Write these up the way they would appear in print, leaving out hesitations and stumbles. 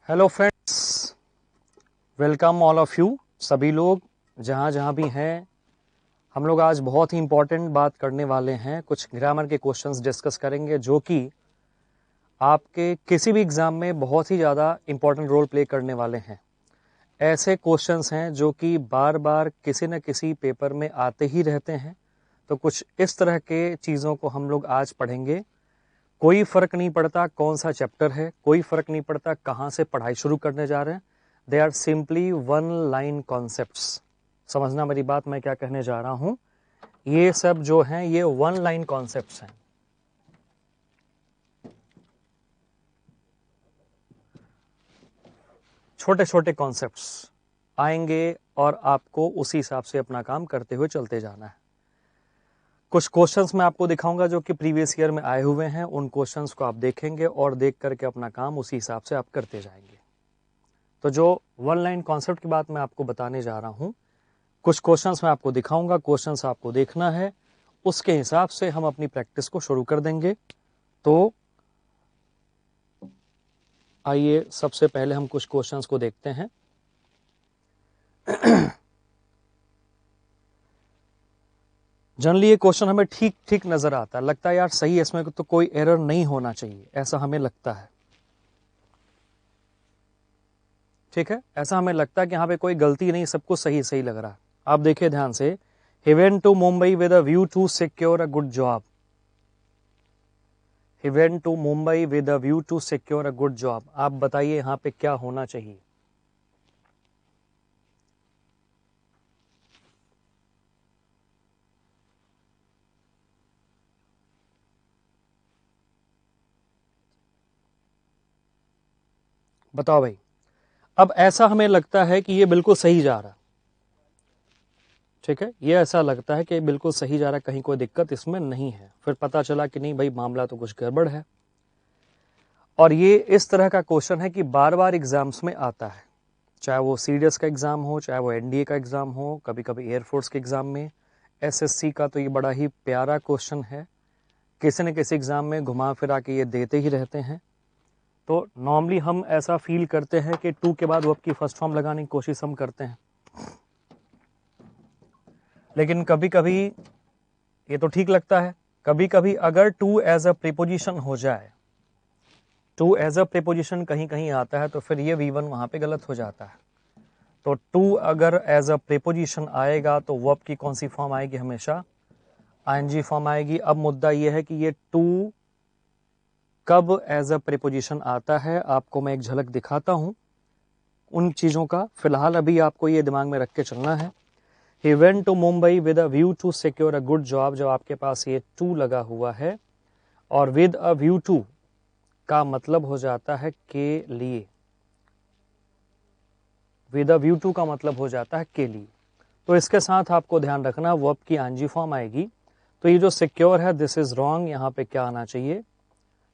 Hello friends, welcome all of you. सभी लोग जहाँ जहाँ भी हैं, हम लोग आज बहुत ही इम्पोर्टेंट बात करने वाले हैं। कुछ ग्रामर के क्वेश्चंस डिस्कस करेंगे जो कि आपके किसी भी एग्ज़ाम में बहुत ही ज़्यादा इम्पोर्टेंट रोल प्ले करने वाले हैं। ऐसे क्वेश्चंस हैं जो कि बार बार किसी न किसी पेपर में आते ही रहते हैं। तो कुछ इस तरह के चीज़ों को हम लोग आज पढ़ेंगे। कोई फ़र्क नहीं पड़ता कौन सा चैप्टर है, कोई फ़र्क नहीं पड़ता कहाँ से पढ़ाई शुरू करने जा रहे हैं। They are simply one line concepts. समझना मेरी बात, मैं क्या कहने जा रहा हूँ। ये सब जो हैं ये वन लाइन कॉन्सेप्ट्स हैं। छोटे छोटे कॉन्सेप्ट्स आएंगे और आपको उसी हिसाब से अपना काम करते हुए चलते जाना है। कुछ क्वेश्चंस मैं आपको दिखाऊंगा जो कि प्रीवियस ईयर में आए हुए हैं। उन क्वेश्चंस को आप देखेंगे और देख करके अपना काम उसी हिसाब से आप करते जाएंगे। तो जो वन लाइन कॉन्सेप्ट की बात मैं आपको बताने जा रहा हूँ, कुछ क्वेश्चंस मैं आपको दिखाऊंगा, क्वेश्चंस आपको देखना है, उसके हिसाब से हम अपनी प्रैक्टिस को शुरू कर देंगे। तो आइए सबसे पहले हम कुछ क्वेश्चंस को देखते हैं। जनरली ये क्वेश्चन हमें ठीक ठीक नजर आता है, लगता है यार सही है, इसमें तो कोई एरर नहीं होना चाहिए, ऐसा हमें लगता है। ठीक है, ऐसा हमें लगता है कि यहाँ पे कोई गलती नहीं, सब कुछ सही सही लग रहा है। आप देखिए ध्यान से, he went to Mumbai with a view to secure a good job. He went to Mumbai with a view to secure a good job. आप बताइए यहाँ पे क्या होना चाहिए। बताओ भाई। अब ऐसा हमें लगता है कि ये बिल्कुल सही जा रहा है। ठीक है, ये ऐसा लगता है कि बिल्कुल सही जा रहा है, कहीं कोई दिक्कत इसमें नहीं है। फिर पता चला कि नहीं भाई, मामला तो कुछ गड़बड़ है। और ये इस तरह का क्वेश्चन है कि बार बार एग्जाम्स में आता है, चाहे वो सीडीएस का एग्जाम हो, चाहे वो एनडीए का एग्जाम हो, कभी कभी एयरफोर्स के एग्जाम में, एसएससी का तो ये बड़ा ही प्यारा क्वेश्चन है। किसी न किसी एग्जाम में घुमा फिरा के ये देते ही रहते हैं। तो नॉर्मली हम ऐसा फील करते हैं कि टू के बाद वर्ब की फर्स्ट फॉर्म लगाने की कोशिश हम करते हैं, लेकिन कभी कभी ये तो ठीक लगता है। कभी कभी अगर टू एज अ प्रीपोजिशन हो जाए, टू एज अ प्रीपोजिशन कहीं कहीं आता है, तो फिर ये V1 वहां पे गलत हो जाता है। तो टू अगर एज अ प्रीपोजिशन आएगा तो वर्ब की कौन सी फॉर्म आएगी? हमेशा आईएनजी फॉर्म आएगी। अब मुद्दा ये है कि ये टू कब एज अ प्रीपोजिशन आता है, आपको मैं एक झलक दिखाता हूं उन चीजों का। फिलहाल अभी आपको ये दिमाग में रख के चलना है। He went to Mumbai with a view to secure a good job। जब आपके पास ये टू लगा हुआ है और with a view to का मतलब हो जाता है के लिए, with a view to का मतलब हो जाता है के लिए। तो इसके साथ आपको ध्यान रखना वर्ब की आंजी फॉर्म आएगी। तो ये जो सिक्योर है, दिस इज रॉन्ग। यहाँ पे क्या आना चाहिए?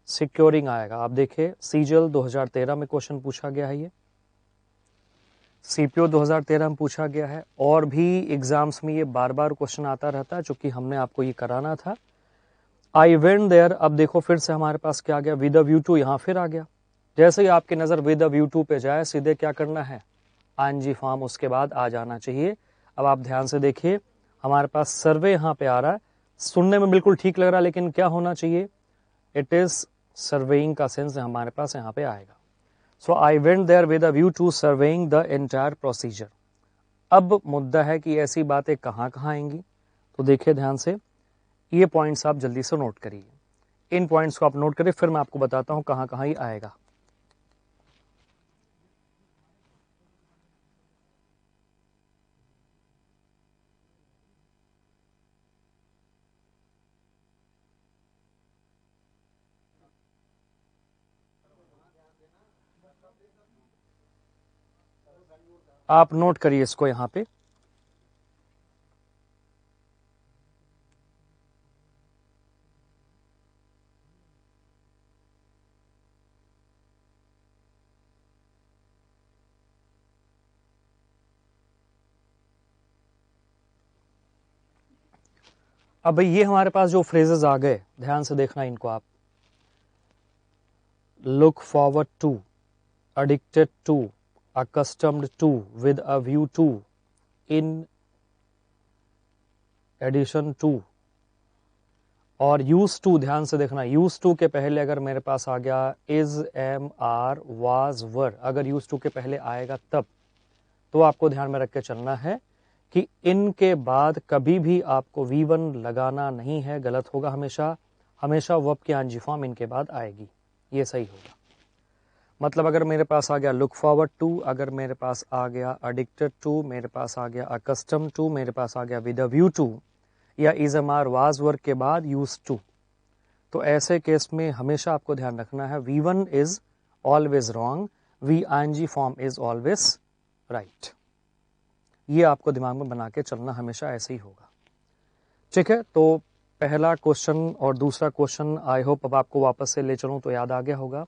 सिक्योरिंग आएगा। आप देखिए, सीजल 2013 में क्वेश्चन पूछा गया है, ये सीपीओ 2013 में पूछा गया है, और भी एग्जाम्स में ये बार बार क्वेश्चन आता रहता है, चूंकि हमने आपको ये कराना था। आई वेंट देयर, अब देखो फिर से हमारे पास क्या आ गया? विद अ व्यू टू, यहाँ फिर आ गया। जैसे ही आपकी नजर विद अ व्यू टू पे जाए, सीधे क्या करना है? आईएनजी फॉर्म उसके बाद आ जाना चाहिए। अब आप ध्यान से देखिए, हमारे पास सर्वे यहाँ पे आ रहा है, सुनने में बिल्कुल ठीक लग रहा है, लेकिन क्या होना चाहिए? इट इज सर्वेइंग का सेंस हमारे पास यहाँ पे आएगा। So I went there with a view to surveying the entire procedure. अब मुद्दा है कि ऐसी बातें कहाँ कहाँ आएंगी। तो देखिए ध्यान से, ये पॉइंट्स आप जल्दी से नोट करिए। इन पॉइंट्स को आप नोट करिए, फिर मैं आपको बताता हूँ कहाँ कहाँ ये आएगा। आप नोट करिए इसको यहाँ पे। अब भाई ये हमारे पास जो फ्रेजेस आ गए, ध्यान से देखना इनको आप। Look forward to, addicted to, accustomed to, with a view to, in addition to, और यूज टू ध्यान से देखना, यूज टू के पहले अगर मेरे पास आ गया इज, एम, आर, वाज, वर, अगर यूज टू के पहले आएगा तब, तो आपको ध्यान में रख के चलना है कि इनके बाद कभी भी आपको V1 लगाना नहीं है, गलत होगा। हमेशा हमेशा वर्ब की आंजी फॉर्म इनके बाद आएगी, ये सही होगा। मतलब अगर मेरे पास आ गया लुक फॉरवर्ड टू, अगर मेरे पास आ गया एडिक्टेड टू, मेरे पास आ गया अकस्टम टू, मेरे पास आ गया विद अ व्यू टू, या इज, एम, आर, वाज, वर के बाद यूज टू, तो ऐसे केस में हमेशा आपको ध्यान रखना है V1 is always wrong, V-ing form is always right. ये आपको दिमाग में बना के चलना, हमेशा ऐसे ही होगा। ठीक है, तो पहला क्वेश्चन और दूसरा क्वेश्चन आई होप अब आपको वापस से ले चलूं तो याद आ गया होगा।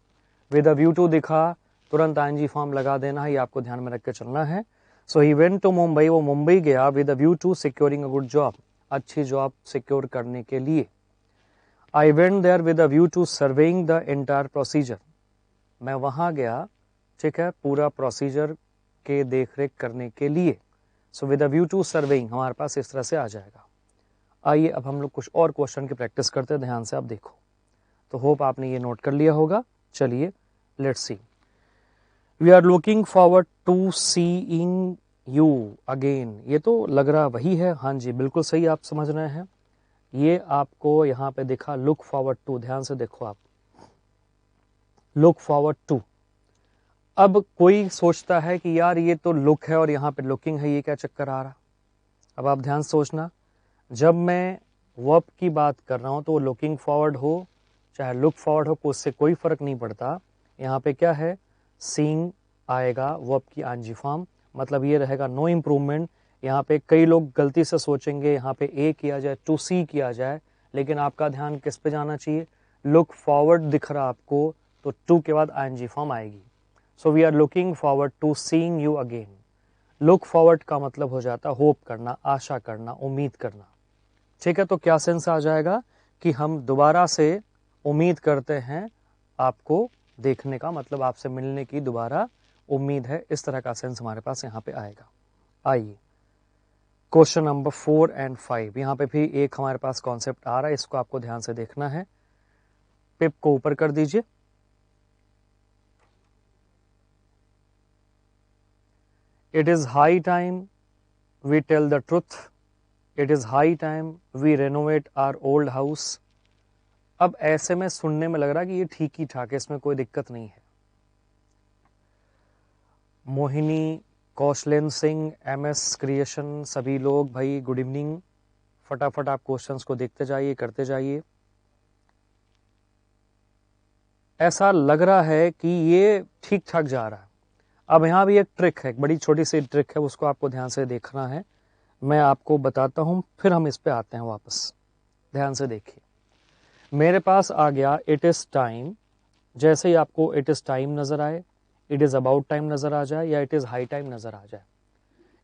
विद अ व्यू टू दिखा, तुरंत ing फॉर्म लगा देना है, ये आपको ध्यान में रख के चलना है। So he went to Mumbai, वो मुंबई गया with a view to securing a good job, अच्छी जॉब सिक्योर करने के लिए। I went there with a view to surveying the entire procedure, मैं वहां गया, ठीक है, पूरा प्रोसीजर के देखरेख करने के लिए। So with a view to surveying हमारे पास इस तरह से आ जाएगा। आइए अब हम लोग कुछ और क्वेश्चन की प्रैक्टिस करते हैं, ध्यान से आप देखो। तो होप आपने ये नोट कर लिया होगा। चलिए let's see. We are looking forward to seeing you again, ये तो लग रहा वही है। हाँ जी, बिल्कुल सही आप समझ रहे हैं। ये आपको यहाँ पे दिखा लुक फॉरवर्ड टू, ध्यान से देखो आप, लुक फॉरवर्ड टू। अब कोई सोचता है कि यार ये तो लुक है और यहाँ पे लुकिंग है, ये क्या चक्कर आ रहा। अब आप ध्यान से सोचना, जब मैं वर्ब की बात कर रहा हूँ तो वो लुकिंग फॉरवर्ड हो चाहे लुक फॉरवर्ड हो, उससे कोई फर्क नहीं पड़ता। यहाँ पे क्या है, सीइंग आएगा वर्ब की आंजी फॉर्म, मतलब ये रहेगा नो इम्प्रूवमेंट। यहाँ पे कई लोग गलती से सोचेंगे यहाँ पे ए किया जाए, टू सी किया जाए, लेकिन आपका ध्यान किस पे जाना चाहिए, लुक फॉरवर्ड दिख रहा आपको तो टू के बाद आईएनजी फॉर्म आएगी। So we are looking forward to seeing you again. Look forward का मतलब हो जाता होप करना, आशा करना, उम्मीद करना। ठीक है, तो क्या सेंस आ जाएगा कि हम दोबारा से उम्मीद करते हैं आपको देखने का, मतलब आपसे मिलने की दोबारा उम्मीद है, इस तरह का सेंस हमारे पास यहाँ पे आएगा। आइए क्वेश्चन नंबर 4 एंड 5, यहाँ पे भी एक हमारे पास कॉन्सेप्ट आ रहा है, इसको आपको ध्यान से देखना है। पिप को ऊपर कर दीजिए। It is high time we tell the truth, it is high time we renovate our old house. अब ऐसे में सुनने में लग रहा है कि ये ठीक ही ठाक है, इसमें कोई दिक्कत नहीं है। मोहिनी, कौशलेंद्र सिंह, MS क्रिएशन, सभी लोग भाई गुड इवनिंग। फटाफट आप क्वेश्चंस को देखते जाइए, करते जाइए। ऐसा लग रहा है कि ये ठीक ठाक जा रहा है। अब यहाँ भी एक ट्रिक है, एक बड़ी छोटी सी ट्रिक है, उसको आपको ध्यान से देखना है। मैं आपको बताता हूँ, फिर हम इस पे आते हैं वापस। ध्यान से देखिए, मेरे पास आ गया इट इज टाइम। जैसे ही आपको इट इज टाइम नजर आए, इट इज अबाउट टाइम नजर आ जाए, या इट इज हाई टाइम नजर आ जाए,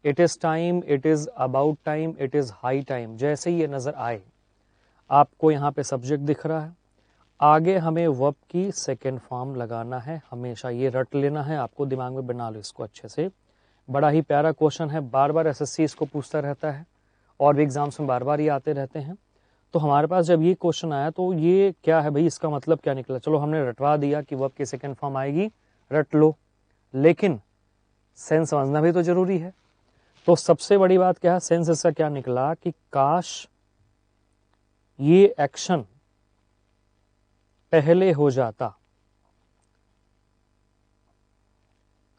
it is time, it is about time, it is high time, जैसे ही ये नजर आए, आपको यहाँ पे सब्जेक्ट दिख रहा है, आगे हमें वर्ब की सेकेंड फॉर्म लगाना है। हमेशा ये रट लेना है, आपको दिमाग में बना लो इसको अच्छे से। बड़ा ही प्यारा क्वेश्चन है, बार बार SSC इसको पूछता रहता है और भी एग्जाम्स में बार बार ये आते रहते हैं। तो हमारे पास जब ये क्वेश्चन आया तो ये क्या है भाई, इसका मतलब क्या निकला। चलो हमने रटवा दिया कि वर्ब की सेकेंड फॉर्म आएगी, रट लो, लेकिन सेंस समझना भी तो जरूरी है। तो सबसे बड़ी बात क्या है, सेंस इसका क्या निकला कि काश ये एक्शन पहले हो जाता,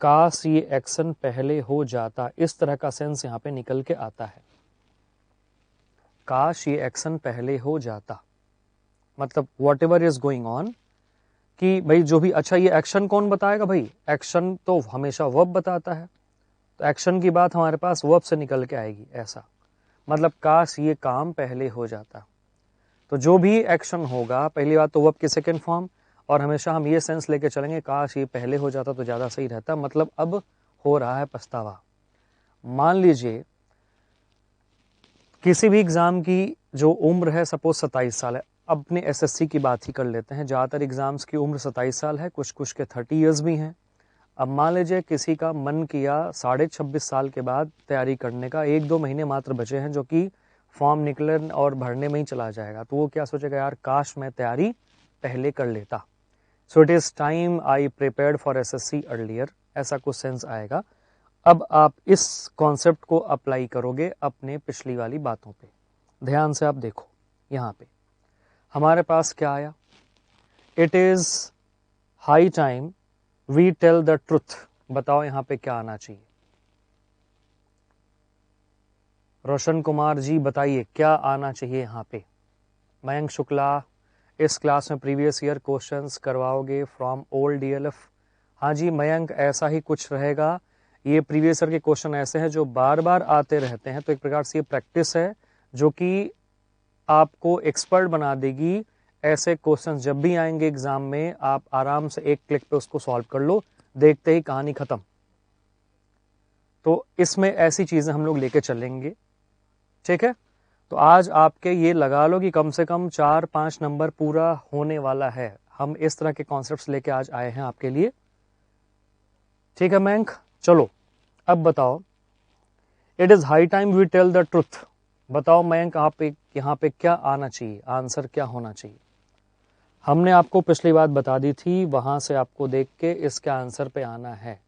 काश ये एक्शन पहले हो जाता, इस तरह का सेंस यहां पे निकल के आता है। काश ये एक्शन पहले हो जाता, मतलब what ever is going on, कि भाई जो भी, अच्छा ये एक्शन कौन बताएगा भाई, एक्शन तो हमेशा वर्ब बताता है, तो एक्शन की बात हमारे पास वर्ब से निकल के आएगी। ऐसा मतलब काश ये काम पहले हो जाता, तो जो भी एक्शन होगा पहली बात तो वर्ब की सेकेंड फॉर्म, और हमेशा हम ये सेंस लेके चलेंगे काश ये पहले हो जाता तो ज़्यादा सही रहता, मतलब अब हो रहा है पछतावा। मान लीजिए किसी भी एग्ज़ाम की जो उम्र है सपोज 27 साल है, अपने SSC की बात ही कर लेते हैं, ज़्यादातर एग्ज़ाम्स की उम्र 27 साल है, कुछ कुछ के 30 ईयर्स भी हैं। अब मान लीजिए किसी का मन किया 26.5 साल के बाद तैयारी करने का, 1-2 महीने मात्र बचे हैं जो कि फॉर्म निकले और भरने में ही चला जाएगा, तो वो क्या सोचेगा, यार काश मैं तैयारी पहले कर लेता। So it is time I prepared for SSC earlier, ऐसा कुछ सेंस आएगा। अब आप इस कॉन्सेप्ट को अप्लाई करोगे अपने पिछली वाली बातों पे। ध्यान से आप देखो, यहाँ पे हमारे पास क्या आया, it is high time we tell the truth. बताओ यहाँ पे क्या आना चाहिए, रोशन कुमार जी बताइए क्या आना चाहिए यहाँ पे। मयंक शुक्ला, इस क्लास में प्रीवियस ईयर क्वेश्चंस करवाओगे फ्रॉम ओल्ड डीएलएफ? हाँ जी मयंक, ऐसा ही कुछ रहेगा। ये प्रीवियस ईयर के क्वेश्चन ऐसे हैं जो बार बार आते रहते हैं, तो एक प्रकार से ये प्रैक्टिस है जो कि आपको एक्सपर्ट बना देगी। ऐसे क्वेश्चन जब भी आएंगे एग्जाम में, आप आराम से एक क्लिक पे उसको सॉल्व कर लो, देखते ही कहानी खत्म। तो इसमें ऐसी चीजें हम लोग लेके चलेंगे, ठीक है। तो आज आपके ये लगा लो कि कम से कम 4-5 नंबर पूरा होने वाला है। हम इस तरह के कॉन्सेप्ट्स लेके आज आए हैं आपके लिए, ठीक है मयंक। चलो अब बताओ, it is high time we tell the truth. बताओ मयंक, आप यहाँ पे क्या आना चाहिए, आंसर क्या होना चाहिए। हमने आपको पिछली बात बता दी थी, वहां से आपको देख के इसके आंसर पे आना है।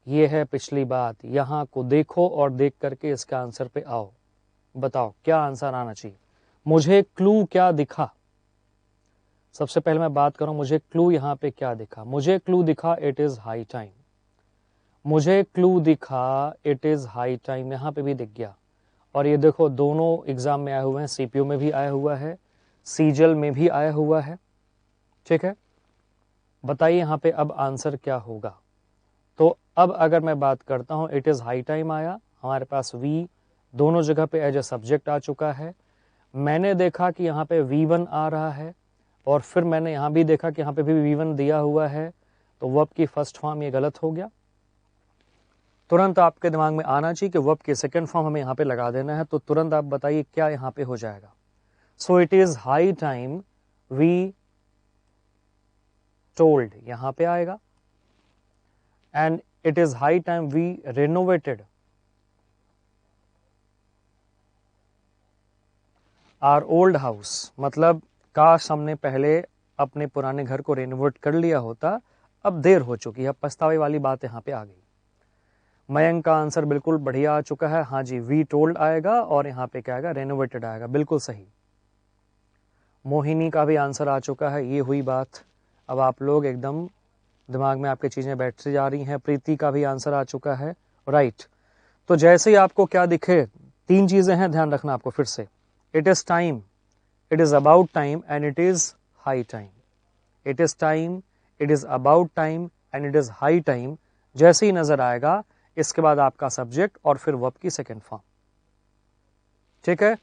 ये है पिछली बात, यहाँ को देखो और देख करके इसके आंसर पे आओ। बताओ क्या आंसर आना चाहिए। मुझे क्लू क्या दिखा, सबसे पहले मैं बात करूं, मुझे क्लू यहाँ पे क्या दिखा। मुझे क्लू दिखा इट इज हाई टाइम। मुझे क्लू दिखा इट इज हाई टाइम, यहाँ पे भी दिख गया। और ये देखो दोनों एग्जाम में आए हुए हैं, सीपीयू में भी आया हुआ है, सीजल में भी आया हुआ है, ठीक है। बताइए यहाँ पे अब आंसर क्या होगा। तो अब अगर मैं बात करता हूं, इट इज हाई टाइम आया, हमारे पास वी दोनों जगह पे एज ए सब्जेक्ट आ चुका है। मैंने देखा कि यहाँ पे V1 आ रहा है, और फिर मैंने यहाँ भी देखा कि यहाँ पे भी V1 दिया हुआ है, तो वर्ब की फर्स्ट फॉर्म ये गलत हो गया। तुरंत आपके दिमाग में आना चाहिए कि वर्ब की सेकंड फॉर्म हमें यहाँ पे लगा देना है। तो तुरंत आप बताइए क्या यहाँ पे हो जाएगा। So it is high time we told, यहाँ पे आएगा। And it is high time we renovated our old house. मतलब काश हमने पहले अपने पुराने घर को रेनोवेट कर लिया होता, अब देर हो चुकी है, पछतावे वाली बात यहाँ पे आ गई। मयंक का आंसर बिल्कुल बढ़िया आ चुका है, हाँ जी वी टोल्ड आएगा और यहाँ पे क्या आएगा, रेनोवेटेड आएगा, बिल्कुल सही। मोहिनी का भी आंसर आ चुका है, ये हुई बात। अब आप लोग एकदम दिमाग में आपकी चीजें बैठती जा रही हैं। प्रीति का भी आंसर आ चुका है, राइट। तो जैसे ही आपको क्या दिखे, 3 चीजें हैं, ध्यान रखना आपको फिर से। It is time, it is about time and it is high time. It is time, it is about time and it is high time. जैसे ही नजर आएगा, इसके बाद आपका सब्जेक्ट और फिर वर्ब की सेकंड फॉर्म, ठीक है।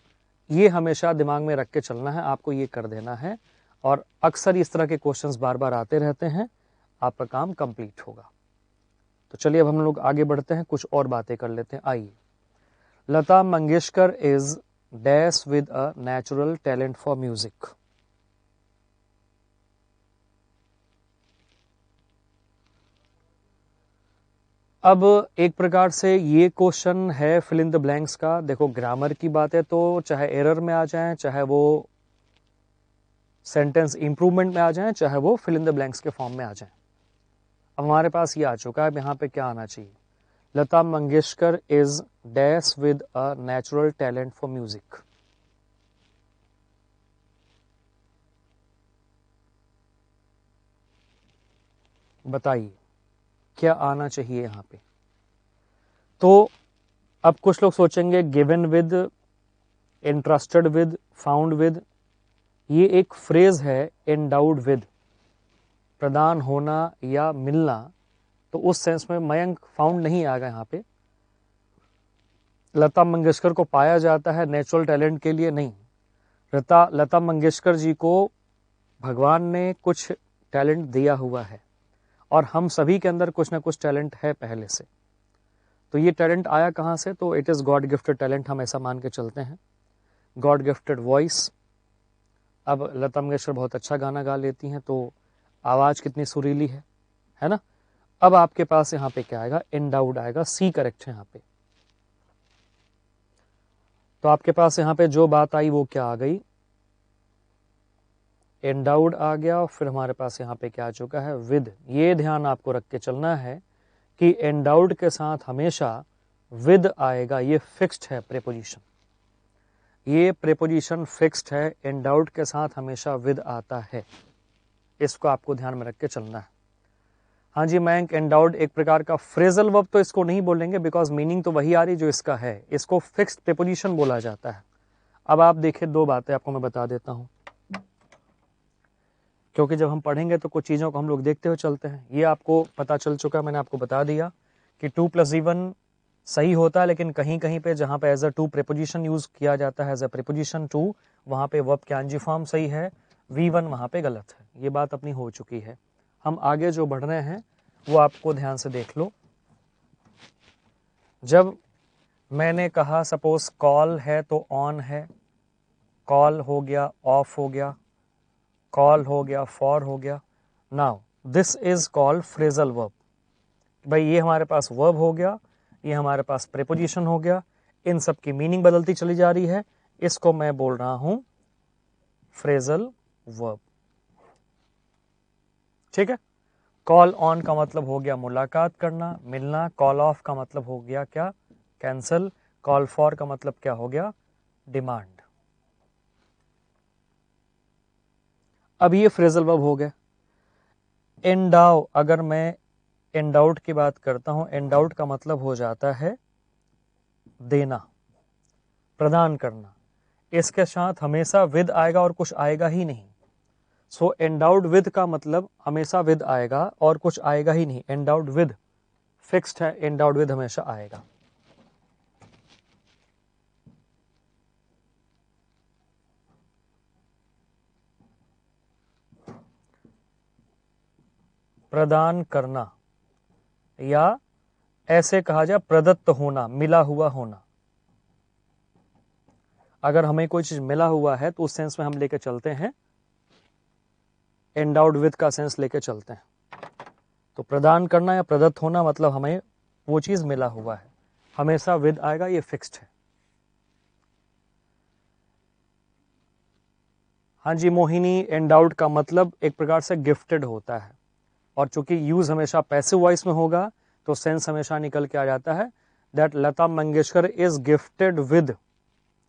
ये हमेशा दिमाग में रख के चलना है, आपको ये कर देना है। और अक्सर इस तरह के क्वेश्चंस बार बार आते रहते हैं, आपका काम कंप्लीट होगा। तो चलिए अब हम लोग आगे बढ़ते हैं, कुछ और बातें कर लेते हैं। आइए, Lata Mangeshkar is dash with a natural talent for music. अब एक प्रकार से ये क्वेश्चन है फिल इन द ब्लैंक्स का। देखो ग्रामर की बात है तो चाहे एरर में आ जाए, चाहे वो सेंटेंस इंप्रूवमेंट में आ जाए, चाहे वो फिल इन द ब्लैंक्स के फॉर्म में आ जाए। अब हमारे पास ये आ चुका है, अब यहाँ पे क्या आना चाहिए। Lata Mangeshkar is dash with a natural talent for music. बताइए क्या आना चाहिए यहाँ पे। तो अब कुछ लोग सोचेंगे given with, interested with, found with. ये एक फ्रेज है, एंडाउड विद, प्रदान होना या मिलना। तो उस सेंस में मयंक फाउंड नहीं आएगा यहाँ पे। लता मंगेशकर को पाया जाता है नेचुरल टैलेंट के लिए, नहीं। लता मंगेशकर जी को भगवान ने कुछ टैलेंट दिया हुआ है, और हम सभी के अंदर कुछ ना कुछ टैलेंट है पहले से। तो ये टैलेंट आया कहाँ से, तो it is God gifted talent, हम ऐसा मान के चलते हैं। God gifted voice. अब लता मंगेशकर बहुत अच्छा गाना गा लेती हैं, तो आवाज़ कितनी सुरीली है है ना। अब आपके पास यहाँ पे क्या आएगा, एंडाउड आएगा, सी करेक्ट है यहाँ पे। तो आपके पास यहाँ पे जो बात आई वो क्या आ गई, एंडाउड आ गया, और फिर हमारे पास यहाँ पे क्या आ चुका है, विद। ये ध्यान आपको रख के चलना है कि एंडाउड के साथ हमेशा विद आएगा, ये फिक्स्ड है प्रेपोजिशन, ये प्रेपोजिशन फिक्स्ड है, एंडाउड के साथ हमेशा विद आता है, इसको आपको ध्यान में रख के चलना है। हाँ जी मयंक, एंडाउड एक प्रकार का फ्रेजल वर्ब तो इसको नहीं बोलेंगे, बिकॉज मीनिंग तो वही आ रही जो इसका है, इसको फिक्स्ड प्रेपोजिशन बोला जाता है। अब आप देखिए, दो बातें आपको मैं बता देता हूं, क्योंकि जब हम पढ़ेंगे तो कुछ चीज़ों को हम लोग देखते हुए चलते हैं। ये आपको पता चल चुका, मैंने आपको बता दिया कि 2+1 सही होता है, लेकिन कहीं कहीं पे जहाँ पे as a to preposition use किया जाता है, एज अ प्रेपोजिशन टू, वहाँ पे वर्ब कैंजी फॉर्म सही है, V1 वहाँ पे गलत है। ये बात अपनी हो चुकी है। हम आगे जो बढ़ रहे हैं वो आपको ध्यान से देख लो। जब मैंने कहा सपोज कॉल है तो ऑन है, कॉल हो गया, ऑफ हो गया, कॉल हो गया, फॉर हो गया। Now this is called phrasal verb. भाई ये हमारे पास वर्ब हो गया, ये हमारे पास प्रेपोजिशन हो गया, इन सब की मीनिंग बदलती चली जा रही है, इसको मैं बोल रहा हूं फ्रेजल वर्ब। ठीक है। कॉल ऑन का मतलब हो गया मुलाकात करना, मिलना। कॉल ऑफ का मतलब हो गया क्या, कैंसल। कॉल फॉर का मतलब क्या हो गया, डिमांड। अब ये फ्रेजल वर्ब हो गया। एंडाउ, अगर मैं एंडाउट की बात करता हूं, एंडाउट का मतलब हो जाता है देना, प्रदान करना। इसके साथ हमेशा विद आएगा और कुछ आएगा ही नहीं। सो एंडाउड विद का मतलब हमेशा विद आएगा और कुछ आएगा ही नहीं। एंडाउड विद फिक्स्ड है, एंडाउड विद हमेशा आएगा। प्रदान करना, या ऐसे कहा जाए प्रदत्त होना, मिला हुआ होना। अगर हमें कोई चीज मिला हुआ है तो उस सेंस में हम लेके चलते हैं, एंडाउड विद का सेंस लेके चलते हैं। तो प्रदान करना या प्रदत्त होना मतलब हमें वो चीज मिला हुआ है, हमेशा विद आएगा, ये फिक्स्ड है। हाँ जी मोहिनी, एंडाउड का मतलब एक प्रकार से गिफ्टेड होता है, और चूंकि यूज हमेशा पैसिव वॉइस में होगा तो सेंस हमेशा निकल के आ जाता है that Lata Mangeshkar is gifted with,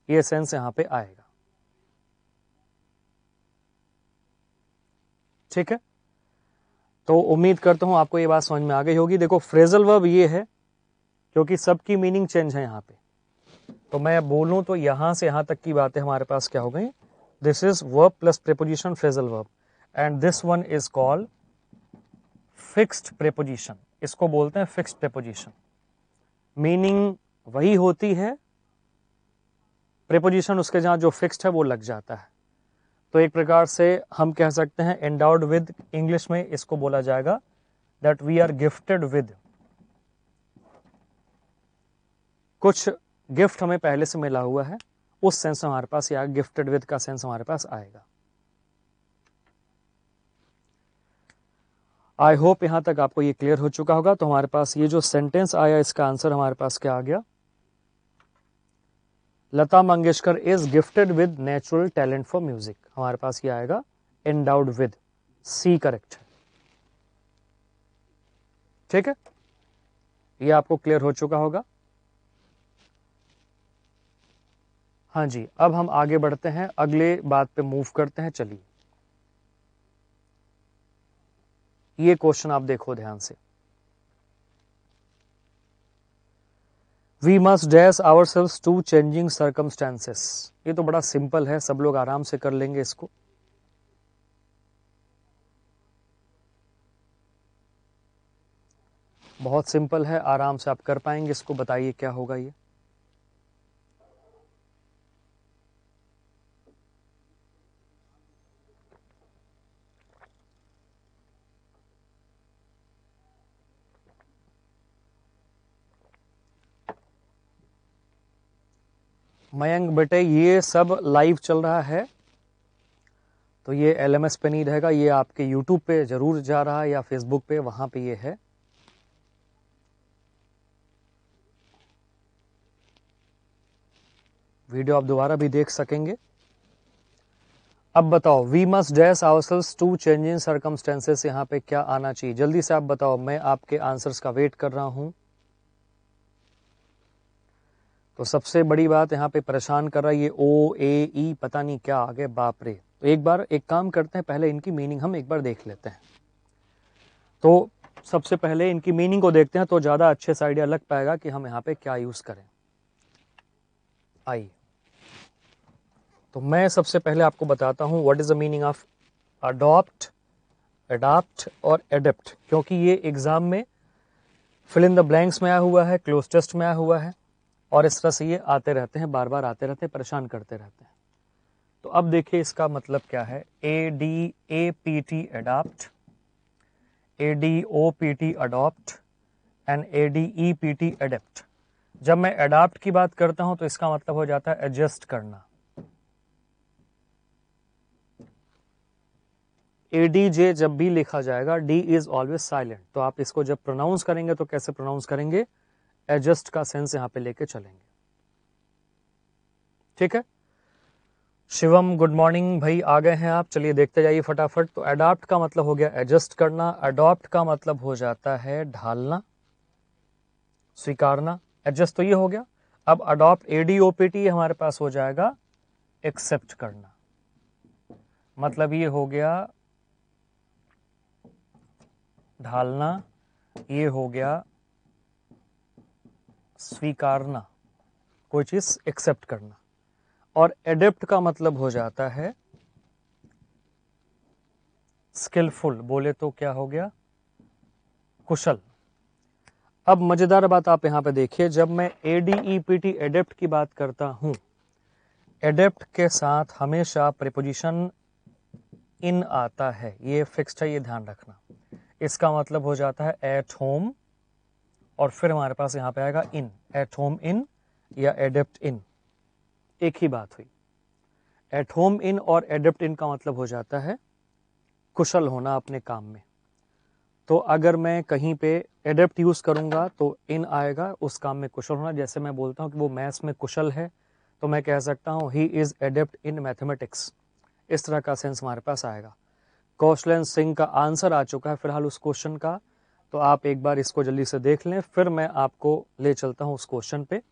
ये सेंस यहां पे आएगा। ठीक है। तो उम्मीद करता हूं आपको ये बात समझ में आ गई होगी। देखो फ्रेजल वर्ब ये है, क्योंकि सबकी मीनिंग चेंज है यहाँ पे, तो मैं बोलूं तो यहां से यहां तक की बातें हमारे पास क्या हो गई, this is verb plus preposition phrasal verb, and this one is called fixed preposition. इसको बोलते हैं फिक्स्ड प्रेपोजिशन। मीनिंग वही होती है, प्रेपोजिशन उसके जहां जो फिक्स्ड है वो लग जाता है। तो एक प्रकार से हम कह सकते हैं एंडाउड विद, इंग्लिश में इसको बोला जाएगा that we are gifted with. कुछ गिफ्ट हमें पहले से मिला हुआ है, उस सेंस हमारे पास या गिफ्टेड विद का सेंस हमारे पास आएगा। आई होप यहां तक आपको ये क्लियर हो चुका होगा। तो हमारे पास ये जो सेंटेंस आया, इसका आंसर हमारे पास क्या आ गया, Lata Mangeshkar is gifted with natural talent for music. हमारे पास ये आएगा एंडाउड विद, सी करेक्ट है। ठीक है, ये आपको क्लियर हो चुका होगा। हाँ जी, अब हम आगे बढ़ते हैं, अगले बात पे मूव करते हैं। चलिए ये क्वेश्चन आप देखो ध्यान से। We must dress ourselves to changing circumstances. ये तो बड़ा सिंपल है, सब लोग आराम से कर लेंगे इसको। बहुत सिंपल है, आराम से आप कर पाएंगे इसको। बताइए क्या होगा ये। मयंक बेटे, ये सब लाइव चल रहा है, तो ये LMS पे नहीं रहेगा, ये आपके YouTube पे जरूर जा रहा है या Facebook पे, वहां पे ये है। वीडियो आप दोबारा भी देख सकेंगे। अब बताओ, we must dress ourselves to changing circumstances, यहाँ पे क्या आना चाहिए? जल्दी से आप बताओ, मैं आपके आंसर्स का वेट कर रहा हूं। तो सबसे बड़ी बात यहाँ पे परेशान कर रहा है ये OAE, पता नहीं क्या आ गए, बाप रे। तो एक बार एक काम करते हैं, पहले इनकी मीनिंग हम एक बार देख लेते हैं। तो सबसे पहले इनकी मीनिंग को देखते हैं, तो ज्यादा अच्छे से आइडिया लग पाएगा कि हम यहाँ पे क्या यूज करें। आई, तो मैं सबसे पहले आपको बताता हूं what is the meaning of adopt, adopt और एडेप्ट, क्योंकि ये एग्जाम में फिल इन द ब्लैंक्स में आया हुआ है, क्लोज टेस्ट में आया हुआ है, और इस तरह से ये आते रहते हैं, बार बार आते रहते हैं, परेशान करते रहते हैं। तो अब देखिए इसका मतलब क्या है। ADAPT adapt, ADOPT adopt and ADEPT adept. जब मैं अडॉप्ट की बात करता हूं तो इसका मतलब हो जाता है एडजस्ट करना। ADJ जब भी लिखा जाएगा, D इज ऑलवेज साइलेंट, तो आप इसको जब प्रोनाउंस करेंगे तो कैसे प्रोनाउंस करेंगे? एडजस्ट का सेंस यहां पे लेके चलेंगे। ठीक है, शिवम गुड मॉर्निंग भाई, आ गए हैं आप, चलिए देखते जाइए फटाफट। तो अडॉप्ट का मतलब हो गया एडजस्ट करना, अडॉप्ट का मतलब हो जाता है ढालना, स्वीकारना, एडजस्ट तो ये हो गया। अब अडॉप्ट ADOPT हमारे पास हो जाएगा एक्सेप्ट करना, मतलब ये हो गया ढालना, ये हो गया स्वीकारना, कोई चीज एक्सेप्ट करना। और एडेप्ट का मतलब हो जाता है स्किलफुल, बोले तो क्या हो गया? कुशल। अब मजेदार बात आप यहां पे देखिए, जब मैं ADEPT एडेप्ट की बात करता हूं, एडेप्ट के साथ हमेशा प्रीपोजिशन इन आता है, ये फिक्स्ड है, ये ध्यान रखना। इसका मतलब हो जाता है एट होम, और फिर हमारे पास यहां पे आएगा इन, एट होम इन या एडेप्ट इन, एक ही बात हुई। एट होम इन और एडेप्ट इन का मतलब हो जाता है कुशल होना अपने काम में। तो अगर मैं कहीं पे एडेप्ट यूज करूंगा तो इन आएगा, उस काम में कुशल होना। जैसे मैं बोलता हूं कि वो मैथ्स में कुशल है, तो मैं कह सकता हूं he is adept in mathematics, इस तरह का सेंस हमारे पास आएगा। कौशलेंद्र सिंह का आंसर आ चुका है फिलहाल उस क्वेश्चन का, तो आप एक बार इसको जल्दी से देख लें, फिर मैं आपको ले चलता हूं उस क्वेश्चन पे,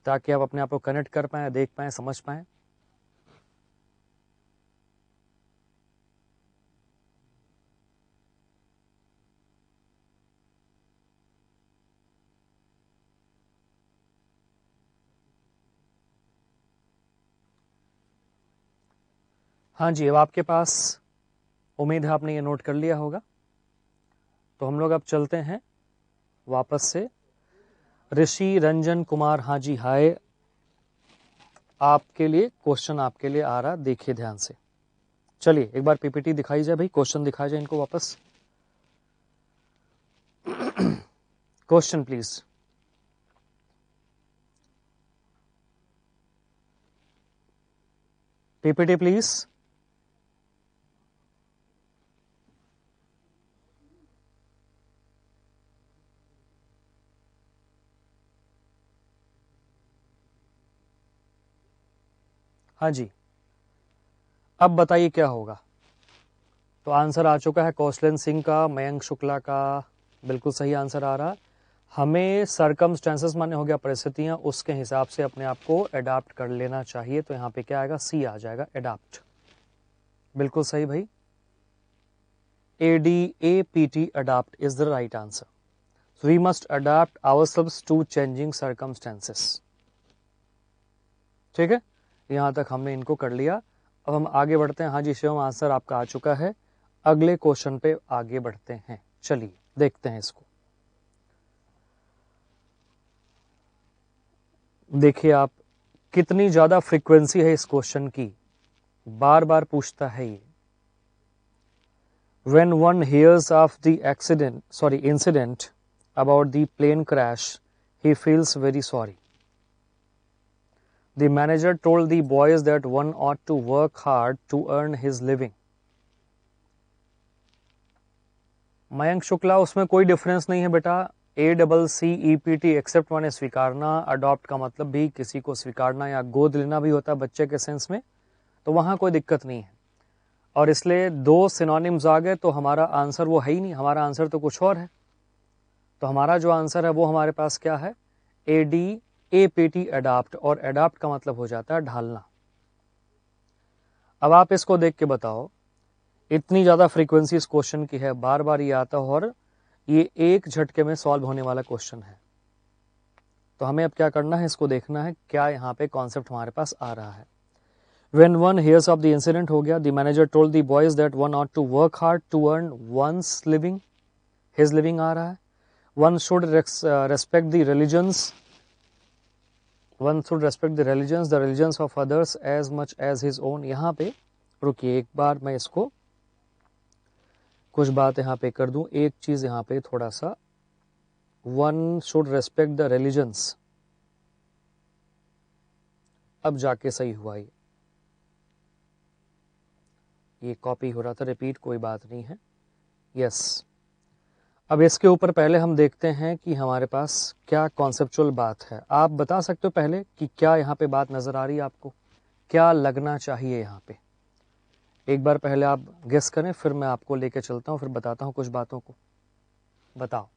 ताकि आप अपने आप को कनेक्ट कर पाए, देख पाए, समझ पाए। हाँ जी, अब आपके पास, उम्मीद है आपने ये नोट कर लिया होगा। तो हम लोग अब चलते हैं वापस से। ऋषि रंजन कुमार, हाँ जी हाय, आपके लिए क्वेश्चन आपके लिए आ रहा, देखिए ध्यान से। चलिए एक बार PPT दिखाई जाए भाई, क्वेश्चन दिखाई जाए इनको वापस। Question please. PPT please. हाँ जी, अब बताइए क्या होगा। तो आंसर आ चुका है कौशलेंद्र सिंह का, मयंक शुक्ला का, बिल्कुल सही आंसर आ रहा। हमें सर्कमस्टेंसेस माने हो गया परिस्थितियां, उसके हिसाब से अपने आप को अडॉप्ट कर लेना चाहिए। तो यहाँ पे क्या आएगा? C आ जाएगा, अडॉप्ट, बिल्कुल सही भाई। ADAPT adopt is the right answer. So we must adapt ourselves to changing circumstances। ठीक है, यहां तक हमने इनको कर लिया। अब हम आगे बढ़ते हैं। हाँ जी शिवम, आंसर आपका आ चुका है। अगले क्वेश्चन पे आगे बढ़ते हैं, चलिए देखते हैं इसको। देखिए आप, कितनी ज्यादा फ्रीक्वेंसी है इस क्वेश्चन की, बार बार पूछता है ये। When one hears of the incident about the plane crash, he feels very sorry। The manager told the boys that one ought to work hard to earn his living. Mayank Shukla, उसमें कोई difference नहीं है बेटा। ACCEPT accept माने स्वीकारना, adopt का मतलब भी किसी को स्वीकारना या गोद लेना भी होता है बच्चे के सेंस में, तो वहां कोई दिक्कत नहीं है। और इसलिए दो सिनोनिम्स आ गए तो हमारा आंसर वो है ही नहीं, हमारा आंसर तो कुछ और है। तो हमारा जो आंसर है वो हमारे पास क्या है, ADAPT अडॉप्ट, और अडॉप्ट का मतलब हो जाता है ढालना। अब आप इसको देख के बताओ, इतनी ज्यादा फ्रीक्वेंसी इस क्वेश्चन की है, बार बार ये आता है और ये एक झटके में सॉल्व होने वाला क्वेश्चन है। तो हमें अब क्या करना है, इसको देखना है क्या यहाँ पे कॉन्सेप्ट हमारे पास आ रहा है। When one hears of the incident हो गया, the manager told the boys that one ought to work hard to earn one's living, his living आ रहा है। One should respect the religions, the religions of others as much as his own। यहाँ पे रुकिए एक बार, मैं इसको कुछ बात यहाँ पे कर दूं। एक चीज यहाँ पे थोड़ा सा, one should respect the religions, अब जाके सही हुआ। ये कॉपी हो रहा था, रिपीट, कोई बात नहीं है। यस, अब इसके ऊपर पहले हम देखते हैं कि हमारे पास क्या कॉन्सेप्चुअल बात है। आप बता सकते हो पहले कि क्या यहाँ पे बात नजर आ रही है आपको, क्या लगना चाहिए यहाँ पे। एक बार पहले आप गेस करें, फिर मैं आपको लेके चलता हूँ, फिर बताता हूँ कुछ बातों को। बताओ,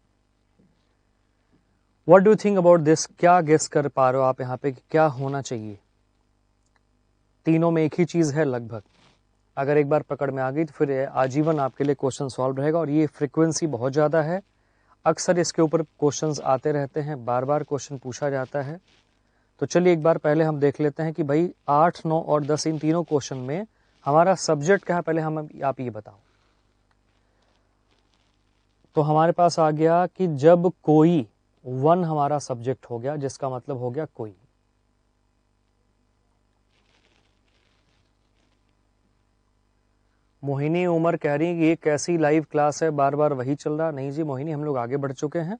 what do you think about this, क्या गेस कर पा रहे हो आप यहाँ पे कि क्या होना चाहिए। तीनों में एक ही चीज है लगभग। अगर एक बार पकड़ में आ गई तो फिर आजीवन आपके लिए क्वेश्चन सॉल्व रहेगा। और ये फ्रीक्वेंसी बहुत ज़्यादा है, अक्सर इसके ऊपर क्वेश्चंस आते रहते हैं, बार बार क्वेश्चन पूछा जाता है। तो चलिए एक बार पहले हम देख लेते हैं कि भाई 8, 9 और 10 इन तीनों क्वेश्चन में हमारा सब्जेक्ट क्या है, पहले हम आप ये बताओ। तो हमारे पास आ गया कि जब कोई, वन हमारा सब्जेक्ट हो गया, जिसका मतलब हो गया कोई। मोहिनी उमर कह रही है कि ये कैसी लाइव क्लास है, बार बार वही चल रहा। नहीं जी मोहिनी, हम लोग आगे बढ़ चुके हैं।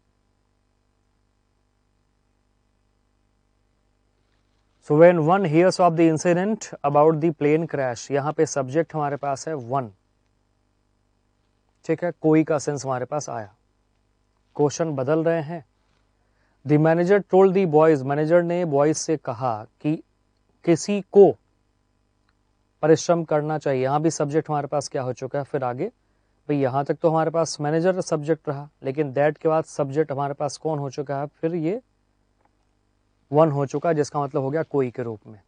So when one hears of the incident about the plane crash, यहाँ पे सब्जेक्ट हमारे पास है वन, ठीक है, कोई का सेंस हमारे पास आया। क्वेश्चन बदल रहे हैं। The manager told the boys, manager ने बॉयज से कहा कि किसी को परिश्रम करना चाहिए। यहां भी सब्जेक्ट हमारे पास क्या हो चुका है, फिर आगे भाई यहां तक तो हमारे पास मैनेजर सब्जेक्ट रहा, लेकिन दैट के बाद सब्जेक्ट हमारे पास कौन हो चुका है, फिर ये वन हो चुका है, जिसका मतलब हो गया कोई के रूप में।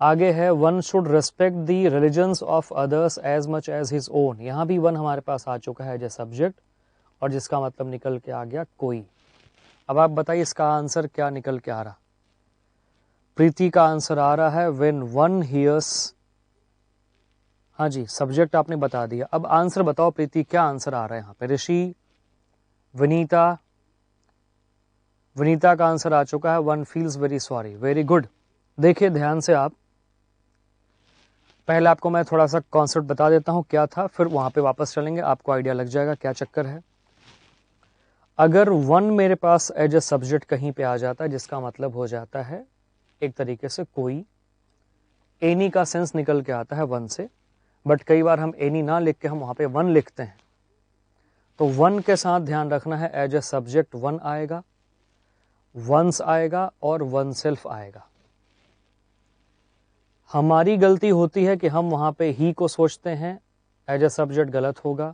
आगे है one should respect the religions of others as much as his own. यहां भी वन हमारे पास आ चुका है एज ए सब्जेक्ट, और जिसका मतलब निकल के आ गया कोई। अब आप बताइए इसका आंसर क्या निकल के आ रहा। प्रीति का आंसर आ रहा है व्हेन वन हियर्स, हाँ जी सब्जेक्ट आपने बता दिया। अब आंसर बताओ प्रीति, क्या आंसर आ रहा है यहाँ पे। ऋषि, विनीता, विनीता का आंसर आ चुका है one feels very sorry, very good. देखिए ध्यान से आप, पहले आपको मैं थोड़ा सा कॉन्सेप्ट बता देता हूं क्या था, फिर वहां पे वापस चलेंगे, आपको आइडिया लग जाएगा क्या चक्कर है। अगर वन मेरे पास एज ए सब्जेक्ट कहीं पे आ जाता है, जिसका मतलब हो जाता है एक तरीके से कोई, एनी का सेंस निकल के आता है वन से, बट कई बार हम एनी ना लिख के हम वहां पे वन लिखते हैं। तो वन के साथ ध्यान रखना है एज ए सब्जेक्ट वन आएगा, वंस आएगा और वन सेल्फ आएगा। हमारी गलती होती है कि हम वहां पे ही को सोचते हैं एज ए सब्जेक्ट, गलत होगा।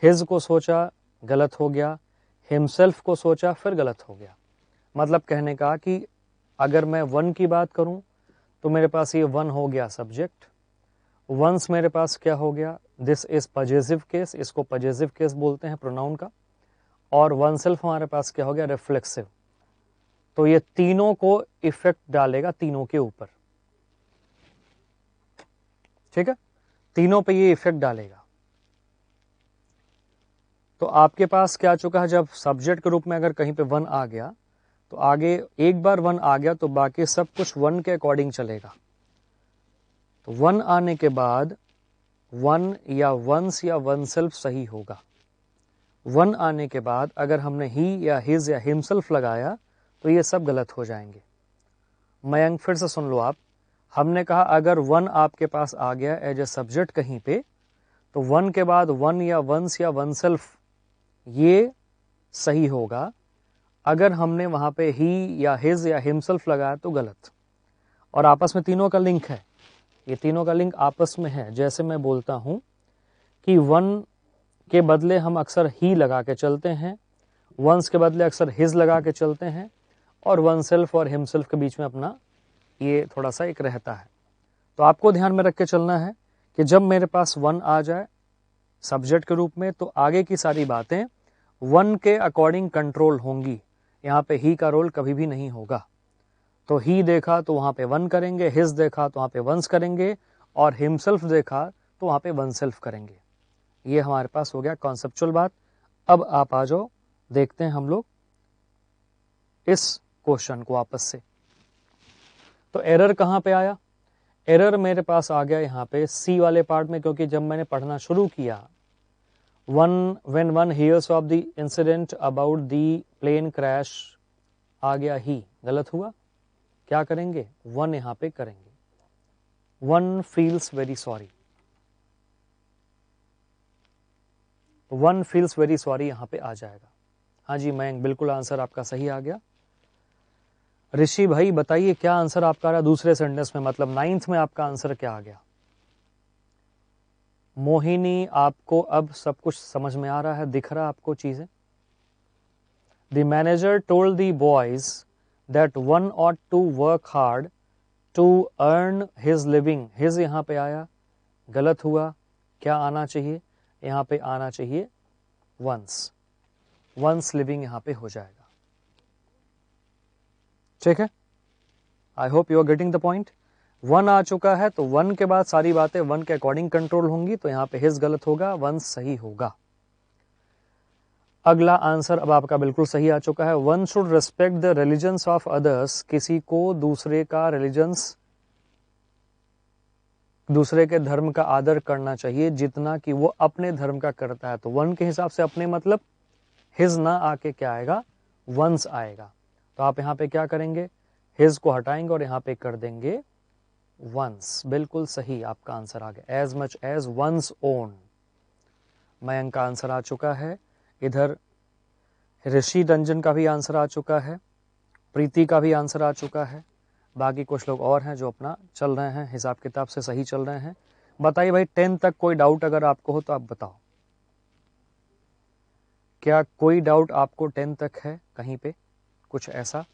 हिज को सोचा, गलत हो गया। हिमसेल्फ को सोचा, फिर गलत हो गया। मतलब कहने का कि अगर मैं वन की बात करूं तो मेरे पास ये वन हो गया सब्जेक्ट, वंस मेरे पास क्या हो गया, दिस इज पजेसिव केस, इसको पजेसिव केस बोलते हैं प्रोनाउन का, और वन सेल्फ हमारे पास क्या हो गया, रिफ्लेक्सिव। तो ये तीनों को इफेक्ट डालेगा तीनों के ऊपर, ठीक है, तीनों पे ये इफेक्ट डालेगा। तो आपके पास क्या चुका है, जब सब्जेक्ट के रूप में अगर कहीं पे वन आ गया तो आगे एक बार वन आ गया तो बाकी सब कुछ वन के अकॉर्डिंग चलेगा। तो वन आने के बाद वन या वंस या वन सेल्फ सही होगा। वन आने के बाद अगर हमने ही या हिज या हिमसेल्फ लगाया तो ये सब गलत हो जाएंगे। मयंक फिर से सुन लो आप, हमने कहा अगर वन आपके पास आ गया एज ए सब्जेक्ट कहीं पे, तो वन के बाद वन या वंस या वन सेल्फ ये सही होगा। अगर हमने वहां पे ही या हिज या हिमसेल्फ लगाया तो गलत। और आपस में तीनों का लिंक है, ये तीनों का लिंक आपस में है। जैसे मैं बोलता हूं कि वन के बदले हम अक्सर ही लगा के चलते हैं, वंस के बदले अक्सर हिज लगा के चलते हैं, और वन सेल्फ और हिमसेल्फ के बीच में अपना ये थोड़ा सा एक रहता है। तो आपको ध्यान में रख के चलना है कि जब मेरे पास वन आ जाए सब्जेक्ट के रूप में, तो आगे की सारी बातें वन के अकॉर्डिंग कंट्रोल होंगी। यहाँ पे ही का रोल कभी भी नहीं होगा। तो ही देखा तो वहां पे वन करेंगे, हिज देखा तो वहां पे वंस करेंगे, और हिमसेल्फ देखा तो वहां पे वन सेल्फ करेंगे। ये हमारे पास हो गया कॉन्सेप्चुअल बात। अब आप आ जाओ, देखते हैं हम लोग इस क्वेश्चन को आपस से। तो एरर कहाँ पे आया? एरर मेरे पास आ गया यहाँ पे सी वाले पार्ट में, क्योंकि जब मैंने पढ़ना शुरू किया when one hears of the incident about the plane crash आ गया ही, गलत हुआ। क्या करेंगे? वन यहाँ पे करेंगे, one feels very sorry, one feels very sorry यहाँ पे आ जाएगा। हाँ जी मयंक, बिल्कुल आंसर आपका सही आ गया। ऋषि भाई बताइए क्या आंसर आपका आ रहा दूसरे सेंटेंस में, मतलब 9th में आपका आंसर क्या आ गया? मोहिनी, आपको अब सब कुछ समझ में आ रहा है, दिख रहा आपको चीजें? The manager told the boys that one ought to work hard to earn his living. His यहाँ पे आया, गलत हुआ। क्या आना चाहिए? यहाँ पे आना चाहिए वंस, वंस लिविंग यहाँ पे हो जाएगा। ठीक है, I hope you are getting the point. One आ चुका है तो वन के बाद सारी बातें वन के अकॉर्डिंग कंट्रोल होंगी, तो यहाँ पे हिज गलत होगा, वन सही होगा। अगला आंसर अब आपका बिल्कुल सही आ चुका है। One should respect the religions of others. किसी को दूसरे का रिलीजन्स, दूसरे के धर्म का आदर करना चाहिए जितना कि वो अपने धर्म का करता है। तो वन के हिसाब से अपने मतलब हिज ना आके क्या आएगा? वंस आएगा। तो आप यहाँ पे क्या करेंगे? हिज को हटाएंगे और यहाँ पे कर देंगे वंस। बिल्कुल सही आपका आंसर आ गया, as much as one's own. Mayank का आंसर आ चुका है, इधर ऋषि रंजन का भी आंसर आ चुका है, प्रीति का भी आंसर आ चुका है। बाकी कुछ लोग और हैं जो अपना चल रहे हैं, हिसाब किताब से सही चल रहे हैं। बताइए भाई 10 तक कोई डाउट अगर आपको हो तो आप बताओ। क्या कोई डाउट आपको 10 तक है कहीं पे कुछ ऐसा?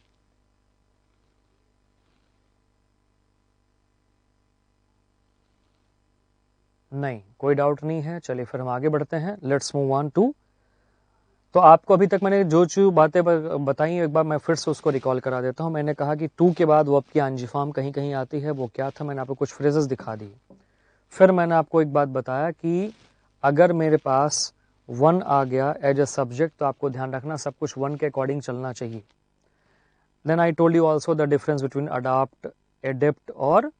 नहीं, कोई डाउट नहीं है। चलिए फिर हम आगे बढ़ते हैं। Let's move on to. तो आपको अभी तक मैंने जो बातें बताई एक बार मैं फिर से उसको रिकॉल करा देता हूं। मैंने कहा कि टू के बाद वर्ब की आंजी फॉर्म कहीं कहीं आती है, वो क्या था? मैंने आपको कुछ फ्रेजेस दिखा दी। फिर मैंने आपको एक बात बताया कि अगर मेरे पास वन आ गया एज ए सब्जेक्ट तो आपको ध्यान रखना सब कुछ वन के अकॉर्डिंग चलना चाहिए। Then I told you also the difference between adopt, adept और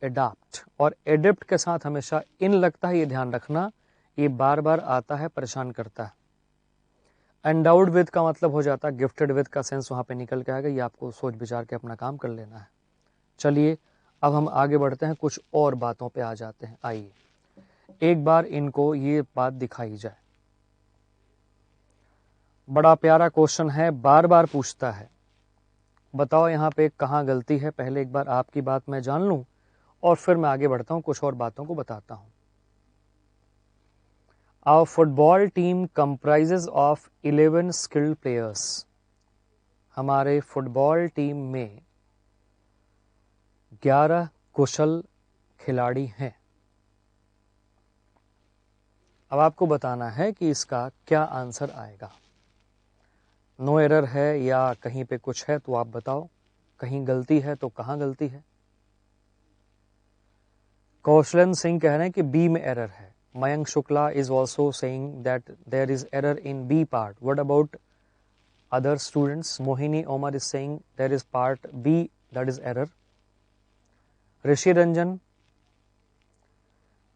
एडाप्ट। और एडेप्ट के साथ हमेशा इन लगता है, ये ध्यान रखना, ये बार बार आता है, परेशान करता है। एंडाउड विद का मतलब हो जाता है गिफ्टेड विद का सेंस वहां पे निकल के आएगा। ये आपको सोच विचार के अपना काम कर लेना है। चलिए अब हम आगे बढ़ते हैं, कुछ और बातों पे आ जाते हैं। आइए एक बार इनको ये बात दिखाई जाए। बड़ा प्यारा क्वेश्चन है, बार बार पूछता है। बताओ यहाँ पे कहाँ गलती है? पहले एक बार आपकी बात मैं जान लूं और फिर मैं आगे बढ़ता हूं, कुछ और बातों को बताता हूं। Our football team comprises of 11 skilled players. हमारे फुटबॉल टीम में 11 कुशल खिलाड़ी हैं। अब आपको बताना है कि इसका क्या आंसर आएगा। नो एरर है या कहीं पे कुछ है तो आप बताओ, कहीं गलती है तो कहाँ गलती है? कौशलन सिंह कह रहे हैं कि बी में एरर है। Mayank Shukla is also saying that there is error in B part. What about other students? Mohini Omar is saying there is part B that is error. Rishi Ranjan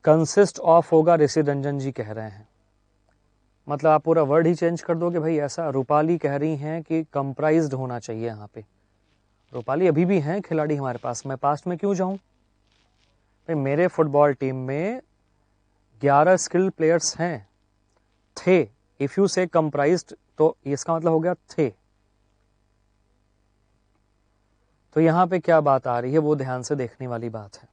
consist of होगा, ऋषि रंजन जी कह रहे हैं। मतलब आप पूरा word ही change कर दोगे भाई ऐसा? रूपाली कह रही हैं कि comprised होना चाहिए यहाँ पे। रूपाली अभी भी हैं खिलाड़ी हमारे पास, मैं पास्ट में क्यों जाऊं भाई, मेरे फुटबॉल टीम में 11 स्किल्ड प्लेयर्स हैं, थे। इफ यू से कंप्राइज्ड तो इसका मतलब हो गया थे। तो यहां पे क्या बात आ रही है वो ध्यान से देखने वाली बात है।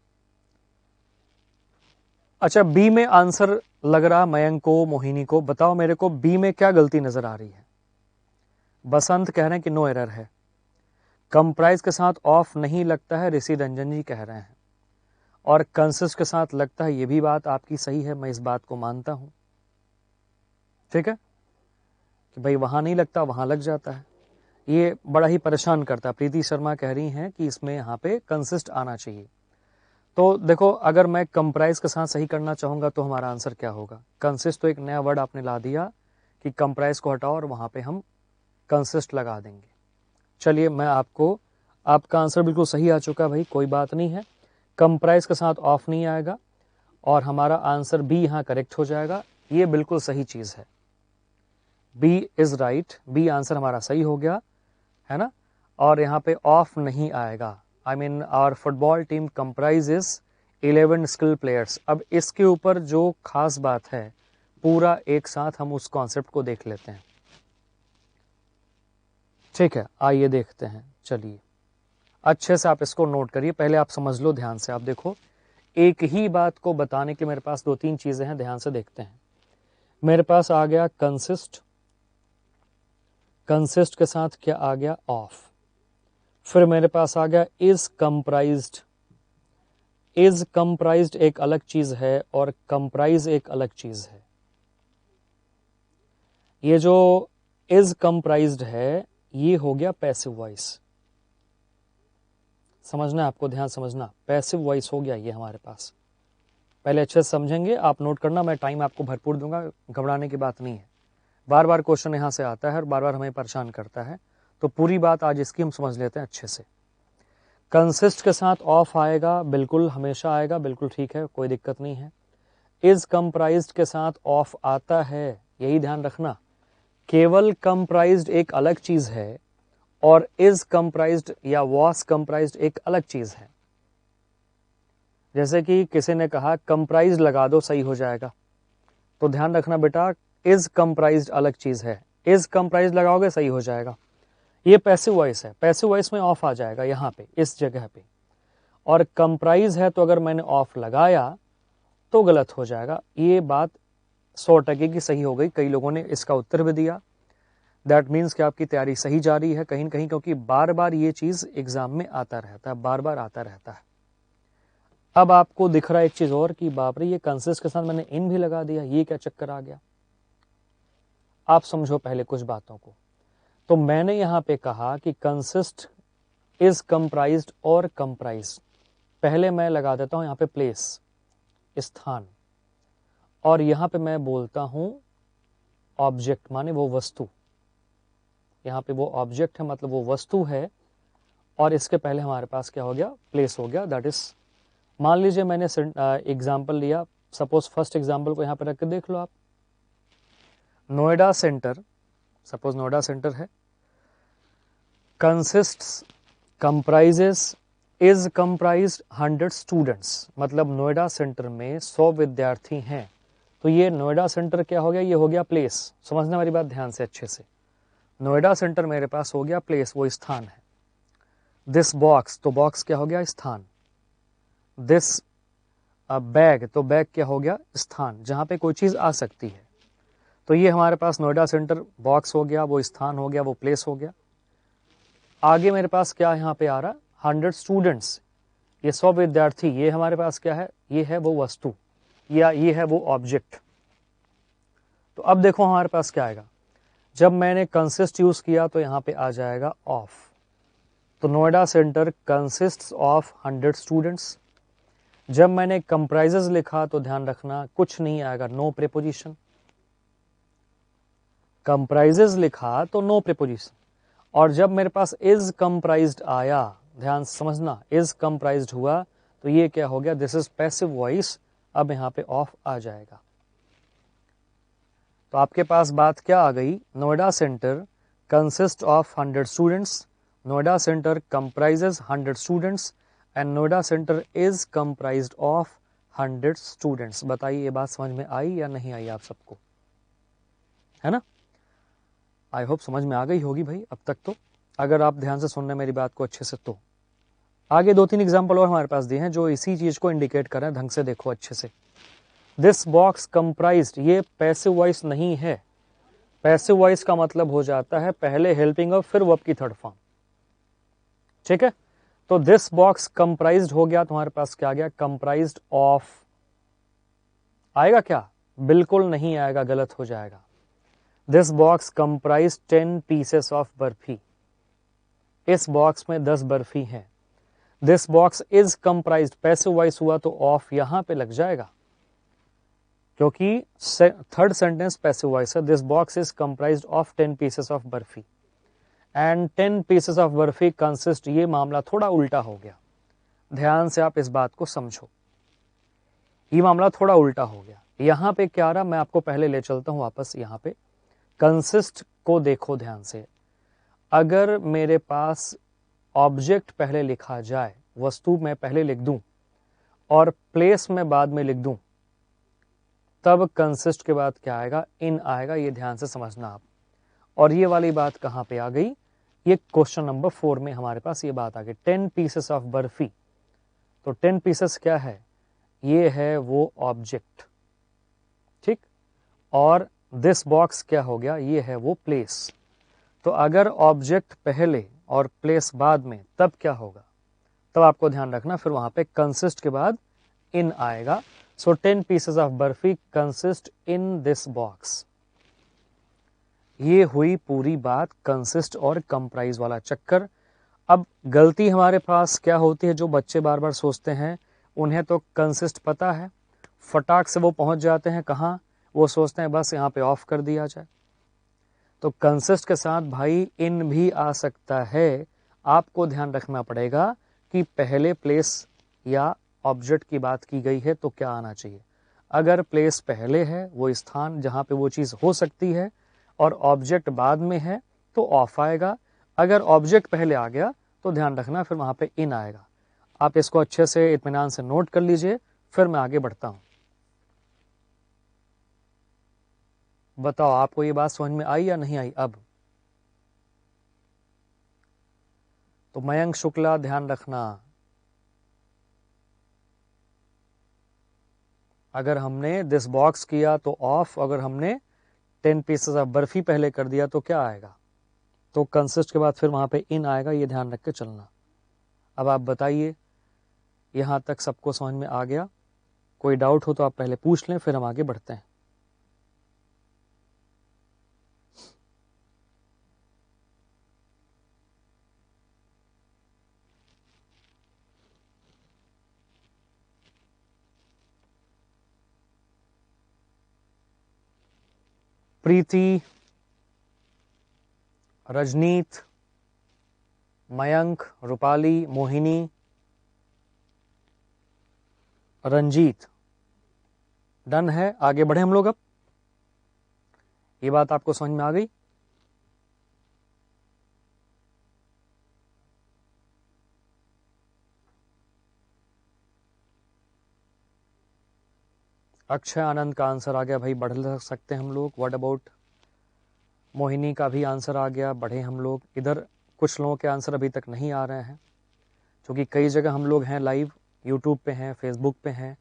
अच्छा, बी में आंसर लग रहा मयंक को, मोहिनी को, बताओ मेरे को बी में क्या गलती नजर आ रही है। बसंत कह रहे हैं कि नो एरर है। कंप्राइज के साथ ऑफ नहीं लगता है, ऋषि रंजन जी कह रहे हैं। और कंसिस्ट के साथ लगता है, ये भी बात आपकी सही है, मैं इस बात को मानता हूं। ठीक है कि भाई वहां नहीं लगता, वहां लग जाता है। ये बड़ा ही परेशान करता है। प्रीति शर्मा कह रही हैं कि इसमें यहाँ पे कंसिस्ट आना चाहिए। तो देखो, अगर मैं कंप्राइज के साथ सही करना चाहूंगा तो हमारा आंसर क्या होगा। कंसिस्ट तो एक नया वर्ड आपने ला दिया कि कंप्राइज को हटाओ और वहां पे हम कंसिस्ट लगा देंगे। चलिए, मैं आपको, आपका आंसर बिल्कुल सही आ चुका भाई, कोई बात नहीं है। कंप्राइज के साथ ऑफ नहीं आएगा और हमारा आंसर बी यहाँ करेक्ट हो जाएगा। ये बिल्कुल सही चीज है, B is right, B answer हमारा सही हो गया, है ना। और यहाँ पे ऑफ नहीं आएगा। I mean our football team comprises 11 skill players. अब इसके ऊपर जो खास बात है, पूरा एक साथ हम उस कॉन्सेप्ट को देख लेते हैं। ठीक है, आइए देखते हैं। चलिए, अच्छे से आप इसको नोट करिए, पहले आप समझ लो ध्यान से। आप देखो, एक ही बात को बताने के मेरे पास 2-3 चीजें हैं, ध्यान से देखते हैं। मेरे पास आ गया कंसिस्ट, कंसिस्ट के साथ क्या आ गया, ऑफ। फिर मेरे पास आ गया इज कंप्राइज्ड। इज कंप्राइज्ड एक अलग चीज है और कंप्राइज एक अलग चीज है। ये जो इज कंप्राइज्ड है, ये हो गया पैसिव वॉइस। समझना, आपको ध्यान समझना, पैसिव वॉइस हो गया ये हमारे पास। पहले अच्छे से समझेंगे, आप नोट करना, मैं टाइम आपको भरपूर दूंगा, घबराने की बात नहीं है। बार बार क्वेश्चन यहां से आता है और बार बार हमें परेशान करता है, तो पूरी बात आज इसकी हम समझ लेते हैं अच्छे से। कंसिस्ट के साथ ऑफ आएगा, बिल्कुल हमेशा आएगा, बिल्कुल ठीक है, कोई दिक्कत नहीं है। इज कंप्राइज्ड के साथ ऑफ आता है, यही ध्यान रखना। केवल कंप्राइज्ड एक अलग चीज है और इज कंप्राइज्ड या वॉज कंप्राइज्ड एक अलग चीज है। जैसे कि किसी ने कहा कंप्राइज्ड लगा दो सही हो जाएगा, तो ध्यान रखना बेटा, इज कंप्राइज्ड अलग चीज है, इज कंप्राइज्ड लगाओगे सही हो जाएगा। ये पैसिव वॉइस है, पैसिव वॉइस में ऑफ आ जाएगा यहाँ पे, इस जगह पे। और कंप्राइज है तो अगर मैंने ऑफ लगाया तो गलत हो जाएगा। ये बात 100% की सही हो गई। कई लोगों ने इसका उत्तर भी दिया। दैट मीन्स कि आपकी तैयारी सही जा रही है कहीं न कहीं, क्योंकि बार बार ये चीज एग्जाम में आता रहता है, बार बार आता रहता है। अब आपको दिख रहा है एक चीज और कि बाप रे, ये कंसिस्ट के साथ मैंने इन भी लगा दिया, ये क्या चक्कर आ गया। आप समझो पहले कुछ बातों को। तो मैंने यहां पे कहा कि कंसिस्ट इज कंप्राइज्ड और कंप्राइज, पहले मैं लगा देता हूं यहां पे प्लेस, स्थान, और यहां पे मैं बोलता हूं ऑब्जेक्ट, माने वो वस्तु। यहां पे वो ऑब्जेक्ट है, मतलब वो वस्तु है, और इसके पहले हमारे पास क्या हो गया, प्लेस हो गया। दैट इज, मान लीजिए मैंने एग्जाम्पल लिया, सपोज फर्स्ट एग्जाम्पल को यहां पे रख के देख लो आप। Noida centre, suppose Noida centre है, consists, comprises, is comprised 100 students, मतलब नोएडा सेंटर में 100 विद्यार्थी हैं। तो ये नोएडा सेंटर क्या हो गया, ये हो गया प्लेस। समझना मेरी बात ध्यान से अच्छे से। नोएडा सेंटर मेरे पास हो गया प्लेस, वो स्थान है। दिस बॉक्स, तो बॉक्स क्या हो गया, स्थान। दिस बैग, तो बैग क्या हो गया, स्थान, जहां पे कोई चीज आ सकती है। तो ये हमारे पास नोएडा सेंटर बॉक्स हो गया, वो स्थान हो गया, वो प्लेस हो गया। आगे मेरे पास क्या यहाँ पे आ रहा, 100 स्टूडेंट्स, ये 100 विद्यार्थी, ये हमारे पास क्या है, ये है वो वस्तु, या ये है वो ऑब्जेक्ट। तो अब देखो हमारे पास क्या आएगा, जब मैंने कंसिस्ट यूज किया तो यहाँ पे आ जाएगा ऑफ। तो Noida centre consists of 100 students. जब मैंने कंप्राइजेस लिखा तो ध्यान रखना कुछ नहीं आएगा, नो प्रीपोजिशन। कंप्राइजेस लिखा तो नो प्रीपोजिशन। और जब मेरे पास इज कंप्राइज्ड आया, ध्यान समझना, इज कंप्राइज्ड हुआ तो ये क्या हो गया, दिस इज पैसिव वॉइस। अब यहां पे ऑफ आ जाएगा। तो आपके पास बात क्या आ गई, Noida centre consist of 100 students, Noida centre comprises 100 students and Noida centre is comprised of 100 students. बताइए ये बात समझ में आई या नहीं आई आप सबको, है ना? आई होप समझ में आ गई होगी भाई अब तक तो, अगर आप ध्यान से सुन रहे मेरी बात को अच्छे से। तो आगे 2-3 एग्जाम्पल और हमारे पास दिए हैं जो इसी चीज को इंडिकेट कर रहे हैं, ढंग से देखो अच्छे से। दिस बॉक्स कंप्राइज्ड, ये पैसिव वॉइस नहीं है। पैसिव वॉइस का मतलब हो जाता है पहले हेल्पिंग ऑफ फिर वर्ब की थर्ड फॉर्म, ठीक है? तो दिस बॉक्स कंप्राइज्ड हो गया, तुम्हारे पास क्या आ गया? Comprised of. आएगा क्या? बिल्कुल नहीं आएगा, गलत हो जाएगा। This box comprise 10 pieces of barfi. इस बॉक्स में 10 बर्फी हैं। This box is comprised, passive voice हुआ तो ऑफ यहां पे लग जाएगा, क्योंकि थर्ड सेंटेंस पैसिव वॉइस है। This box is comprised of 10 pieces of barfi and 10 pieces of barfi consist. ये मामला थोड़ा उल्टा हो गया, ध्यान से आप इस बात को समझो। ये मामला थोड़ा उल्टा हो गया। यहां पे क्या रहा, मैं आपको पहले ले चलता हूं वापस। यहां पे कंसिस्ट को देखो ध्यान से। अगर मेरे पास ऑब्जेक्ट पहले लिखा जाए, वस्तु मैं पहले लिख दूं और प्लेस में बाद में लिख दूं, तब कंसिस्ट के बाद क्या आएगा? इन आएगा। ये ध्यान से समझना आप। और ये वाली बात कहां पे आ गई? ये क्वेश्चन नंबर 4 में हमारे पास ये बात आ गई, 10 पीसेस ऑफ बर्फी। तो 10 पीसेस क्या है? ये है वो ऑब्जेक्ट, ठीक? और दिस बॉक्स क्या हो गया? ये है वो प्लेस। तो अगर ऑब्जेक्ट पहले और प्लेस बाद में, तब क्या होगा? तब आपको ध्यान रखना, फिर वहां पे कंसिस्ट के बाद इन आएगा। सो 10 pieces of barfi consist in this box. ये हुई पूरी बात कंसिस्ट और कंप्राइज वाला चक्कर। अब गलती हमारे पास क्या होती है, जो बच्चे बार बार सोचते हैं, उन्हें तो कंसिस्ट पता है, फटाक से वो पहुंच जाते हैं कहाँ? वो सोचते हैं बस यहाँ पे ऑफ कर दिया जाए। तो कंसिस्ट के साथ भाई इन भी आ सकता है। आपको ध्यान रखना पड़ेगा कि पहले प्लेस या ऑब्जेक्ट की बात की गई है तो क्या आना चाहिए। अगर प्लेस पहले है, वो स्थान जहां पे वो चीज हो सकती है, और ऑब्जेक्ट बाद में है, तो ऑफ आएगा। अगर ऑब्जेक्ट पहले आ गया तो ध्यान रखना फिर वहां पे इन आएगा। आप इसको अच्छे से इत्मीनान से नोट कर लीजिए, फिर मैं आगे बढ़ता हूं। बताओ आपको ये बात समझ में आई या नहीं आई अब? तो मयंक शुक्ला ध्यान रखना, अगर हमने दिस बॉक्स किया तो ऑफ, अगर हमने 10 पीसेस ऑफ बर्फी पहले कर दिया तो क्या आएगा? तो कंसिस्ट के बाद फिर वहां पे इन आएगा। ये ध्यान रख के चलना। अब आप बताइए, यहां तक सबको समझ में आ गया? कोई डाउट हो तो आप पहले पूछ लें, फिर हम आगे बढ़ते हैं। प्रीति, रजनीत, मयंक, रूपाली, मोहिनी, रंजीत, डन है? आगे बढ़े हम लोग। अब ये बात आपको समझ में आ गई? अक्षय आनंद का आंसर आ गया भाई, बढ़ सकते हैं हम लोग। व्हाट अबाउट मोहिनी का भी आंसर आ गया, बढ़े हम लोग। इधर कुछ लोगों के आंसर अभी तक नहीं आ रहे हैं, क्योंकि कई जगह हम लोग हैं लाइव, यूट्यूब पे हैं, फेसबुक पे हैं।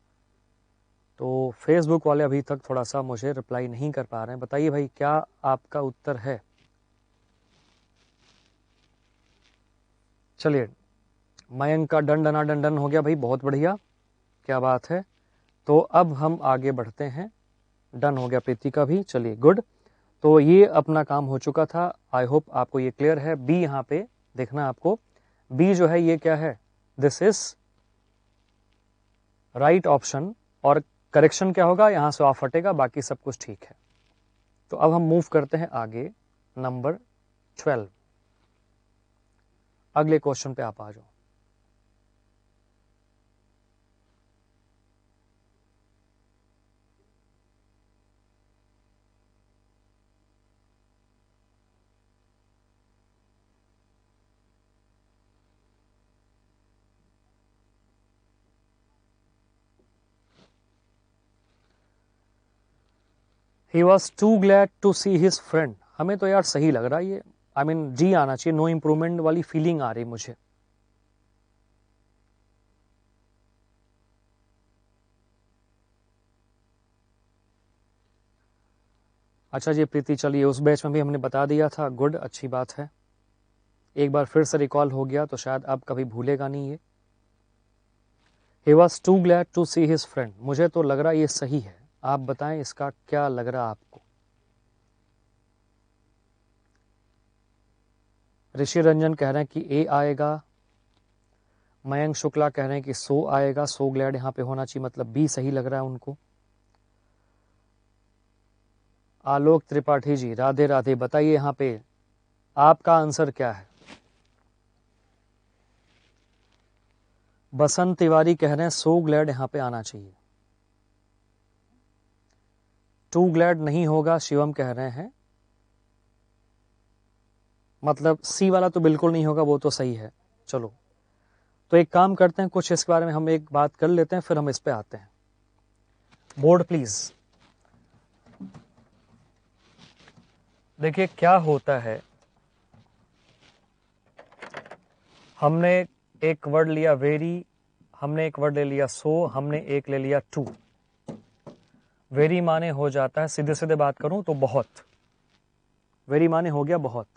तो फेसबुक वाले अभी तक थोड़ा सा मुझे रिप्लाई नहीं कर पा रहे हैं। बताइए भाई, क्या आपका उत्तर है? चलिए, मयंक का डन डना डन डन हो गया भाई, बहुत बढ़िया, क्या बात है। तो अब हम आगे बढ़ते हैं। डन हो गया प्रीति का भी, चलिए गुड। तो ये अपना काम हो चुका था। आई होप आपको ये क्लियर है। बी यहाँ पे देखना आपको, बी जो है ये क्या है? This is right option. और करेक्शन क्या होगा? यहां से ऑफ हटेगा, बाकी सब कुछ ठीक है। तो अब हम मूव करते हैं आगे, नंबर 12। अगले क्वेश्चन पे आप आ जाओ। He was too glad to see his friend, हमें तो यार सही लग रहा है ये, आई मीन जी आना चाहिए, नो इम्प्रूवमेंट वाली फीलिंग आ रही मुझे। अच्छा जी प्रीति, चलिए उस बैच में भी हमने बता दिया था, गुड, अच्छी बात है, एक बार फिर से रिकॉल हो गया तो शायद अब कभी भूलेगा नहीं ये। He was too glad to see his friend, मुझे तो लग रहा ये सही है, आप बताएं इसका क्या लग रहा आपको। ऋषि रंजन कह रहे हैं कि ए आएगा, मयंक शुक्ला कह रहे हैं कि सो आएगा, सो ग्लैड यहाँ पे होना चाहिए, मतलब बी सही लग रहा है उनको। आलोक त्रिपाठी जी राधे राधे, बताइए यहाँ पे आपका आंसर क्या है। बसंत तिवारी कह रहे हैं सो ग्लैड यहाँ पे आना चाहिए, टू ग्लैड नहीं होगा, शिवम कह रहे हैं, मतलब सी वाला तो बिल्कुल नहीं होगा, वो तो सही है। चलो तो एक काम करते हैं, कुछ इसके बारे में हम एक बात कर लेते हैं, फिर हम इस पे आते हैं। Board please. देखिए क्या होता है, हमने एक वर्ड लिया वेरी, हमने एक वर्ड ले लिया सो, हमने एक ले लिया टू। वेरी माने हो जाता है, सीधे सीधे बात करूं तो बहुत, वेरी माने हो गया बहुत।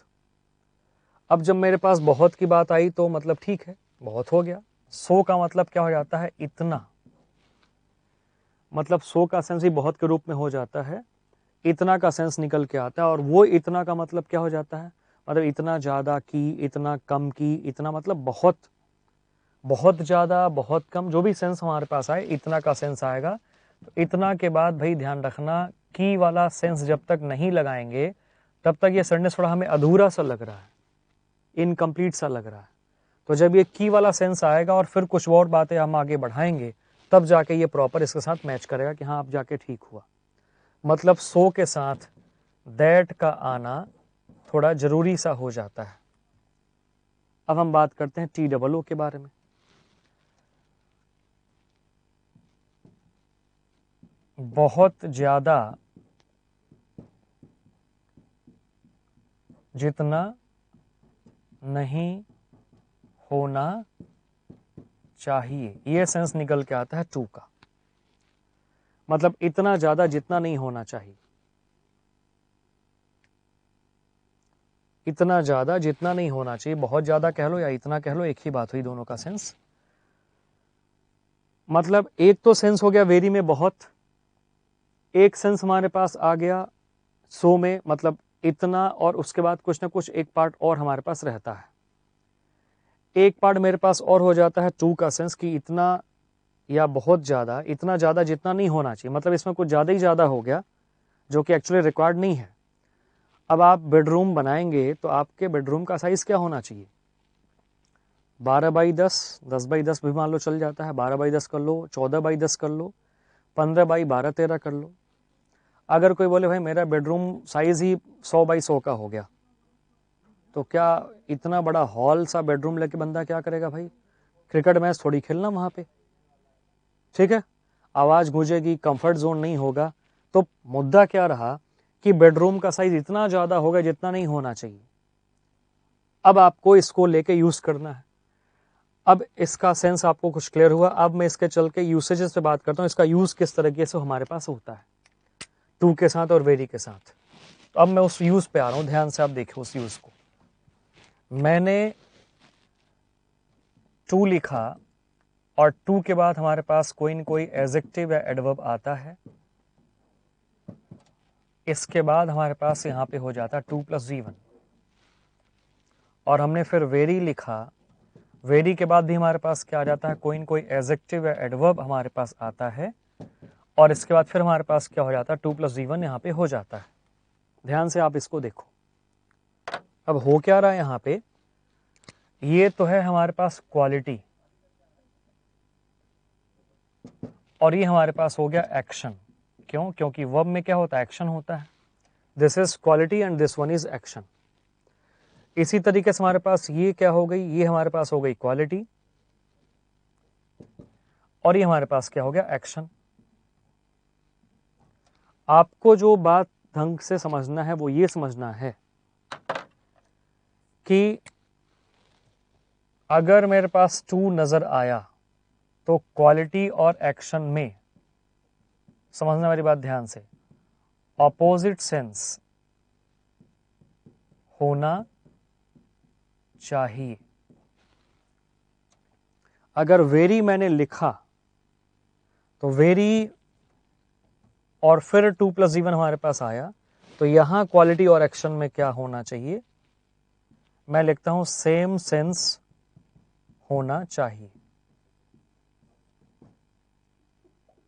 अब जब मेरे पास बहुत की बात आई तो मतलब ठीक है, बहुत हो गया। सो का मतलब क्या हो जाता है, इतना, मतलब सो का सेंस ही बहुत के रूप में हो जाता है, इतना का सेंस निकल के आता है, और वो इतना का मतलब क्या हो जाता है, मतलब इतना ज्यादा की, इतना कम की, इतना मतलब बहुत, बहुत ज्यादा, बहुत कम, जो भी सेंस हमारे पास आए इतना का सेंस आएगा। तो इतना के बाद भाई ध्यान रखना, की वाला सेंस जब तक नहीं लगाएंगे तब तक ये सेंटेंस थोड़ा हमें अधूरा सा लग रहा है, इनकम्प्लीट सा लग रहा है। तो जब ये की वाला सेंस आएगा और फिर कुछ और बातें हम आगे बढ़ाएंगे, तब जाके ये प्रॉपर इसके साथ मैच करेगा कि हाँ अब जाके ठीक हुआ। मतलब सो के साथ दैट का आना थोड़ा जरूरी सा हो जाता है। अब हम बात करते हैं टी डबल ओ के बारे में। बहुत ज्यादा, जितना नहीं होना चाहिए, ये सेंस निकल के आता है टू का, मतलब इतना ज्यादा जितना नहीं होना चाहिए, इतना ज्यादा जितना नहीं होना चाहिए, बहुत ज्यादा कह लो या इतना कह लो, एक ही बात हुई दोनों का सेंस। मतलब एक तो सेंस हो गया वेरी में बहुत, एक सेंस हमारे पास आ गया सो में, मतलब इतना, और उसके बाद कुछ ना कुछ एक पार्ट और हमारे पास रहता है, एक पार्ट मेरे पास और हो जाता है टू का सेंस कि इतना या बहुत ज्यादा, इतना ज्यादा जितना नहीं होना चाहिए, मतलब इसमें कुछ ज्यादा ही ज्यादा हो गया जो कि एक्चुअली रिक्वायर्ड नहीं है। अब आप बेडरूम बनाएंगे तो आपके बेडरूम का साइज क्या होना चाहिए, 12x10, 10x10 भी मान लो चल जाता है, 12x10 कर लो, 14x10 कर लो, 15x12-13 कर लो। अगर कोई बोले भाई मेरा बेडरूम साइज ही 100x100 का हो गया, तो क्या इतना बड़ा हॉल सा बेडरूम लेके बंदा क्या करेगा भाई, क्रिकेट मैच थोड़ी खेलना वहां पे, ठीक है, आवाज गूंजेगी, कंफर्ट जोन नहीं होगा। तो मुद्दा क्या रहा कि बेडरूम का साइज इतना ज्यादा होगा जितना नहीं होना चाहिए। अब आपको इसको लेके यूज करना है। अब इसका सेंस आपको कुछ क्लियर हुआ, अब मैं इसके चल के यूसेजेस पे बात करता हूँ, इसका यूज किस तरीके से हमारे पास होता है टू के साथ और वेरी के साथ। तो अब मैं उस यूज पे आ रहा हूं, ध्यान से आप देखिए उस यूज को। मैंने टू लिखा और टू के बाद हमारे पास कोई न कोई एडजेक्टिव या एडवर्ब आता है, इसके बाद हमारे पास यहां पे हो जाता है 2+V1, और हमने फिर वेरी लिखा, वेरी के बाद भी हमारे पास क्या आ जाता है, कोई न कोई एडजेक्टिव या एडवर्ब हमारे पास आता है, और इसके बाद फिर हमारे पास क्या हो जाता है, 2+V1 यहाँ पे हो जाता है। ध्यान से आप इसको देखो, अब हो क्या रहा है यहाँ पे, ये तो है हमारे पास क्वालिटी, और ये हमारे पास हो गया एक्शन। क्यों, क्योंकि वर्ब में क्या होता है, एक्शन होता है। This is quality and this one is action. इसी तरीके से हमारे पास ये क्या हो गई, ये हमारे पास हो गई क्वालिटी, और ये हमारे पास क्या हो गया, एक्शन। आपको जो बात ढंग से समझना है वो ये समझना है कि अगर मेरे पास टू नजर आया तो क्वालिटी और एक्शन में, समझना मेरी बात ध्यान से, ऑपोजिट सेंस होना चाहिए। अगर वेरी मैंने लिखा तो वेरी और फिर 2+1 हमारे पास आया, तो यहां क्वालिटी और एक्शन में क्या होना चाहिए, मैं लिखता हूं सेम सेंस होना चाहिए।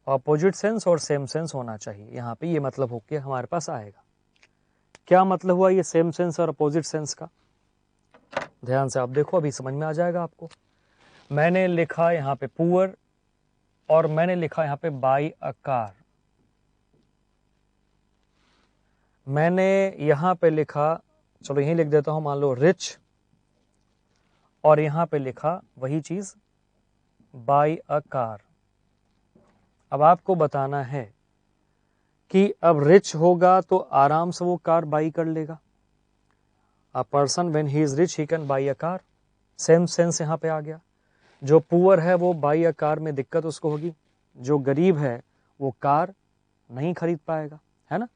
ऑपोजिट सेंस और सेम सेंस होना चाहिए, यहां पे ये मतलब होके हमारे पास आएगा। क्या मतलब हुआ ये सेम सेंस और अपोजिट सेंस का, ध्यान से आप देखो, अभी समझ में आ जाएगा आपको। मैंने लिखा यहां पे पुअर और मैंने लिखा यहां पे बाई अ कार। मैंने यहां पे लिखा, चलो यहीं लिख देता हूं, मान लो रिच, और यहां पे लिखा वही चीज बाई अ कार। अब आपको बताना है कि अब रिच होगा तो आराम से वो कार बाई कर लेगा। A person when he is rich he can buy a car, same sense यहां पे आ गया। जो पुअर है वो बाई अ कार में दिक्कत उसको होगी, जो गरीब है वो कार नहीं खरीद पाएगा, है ना।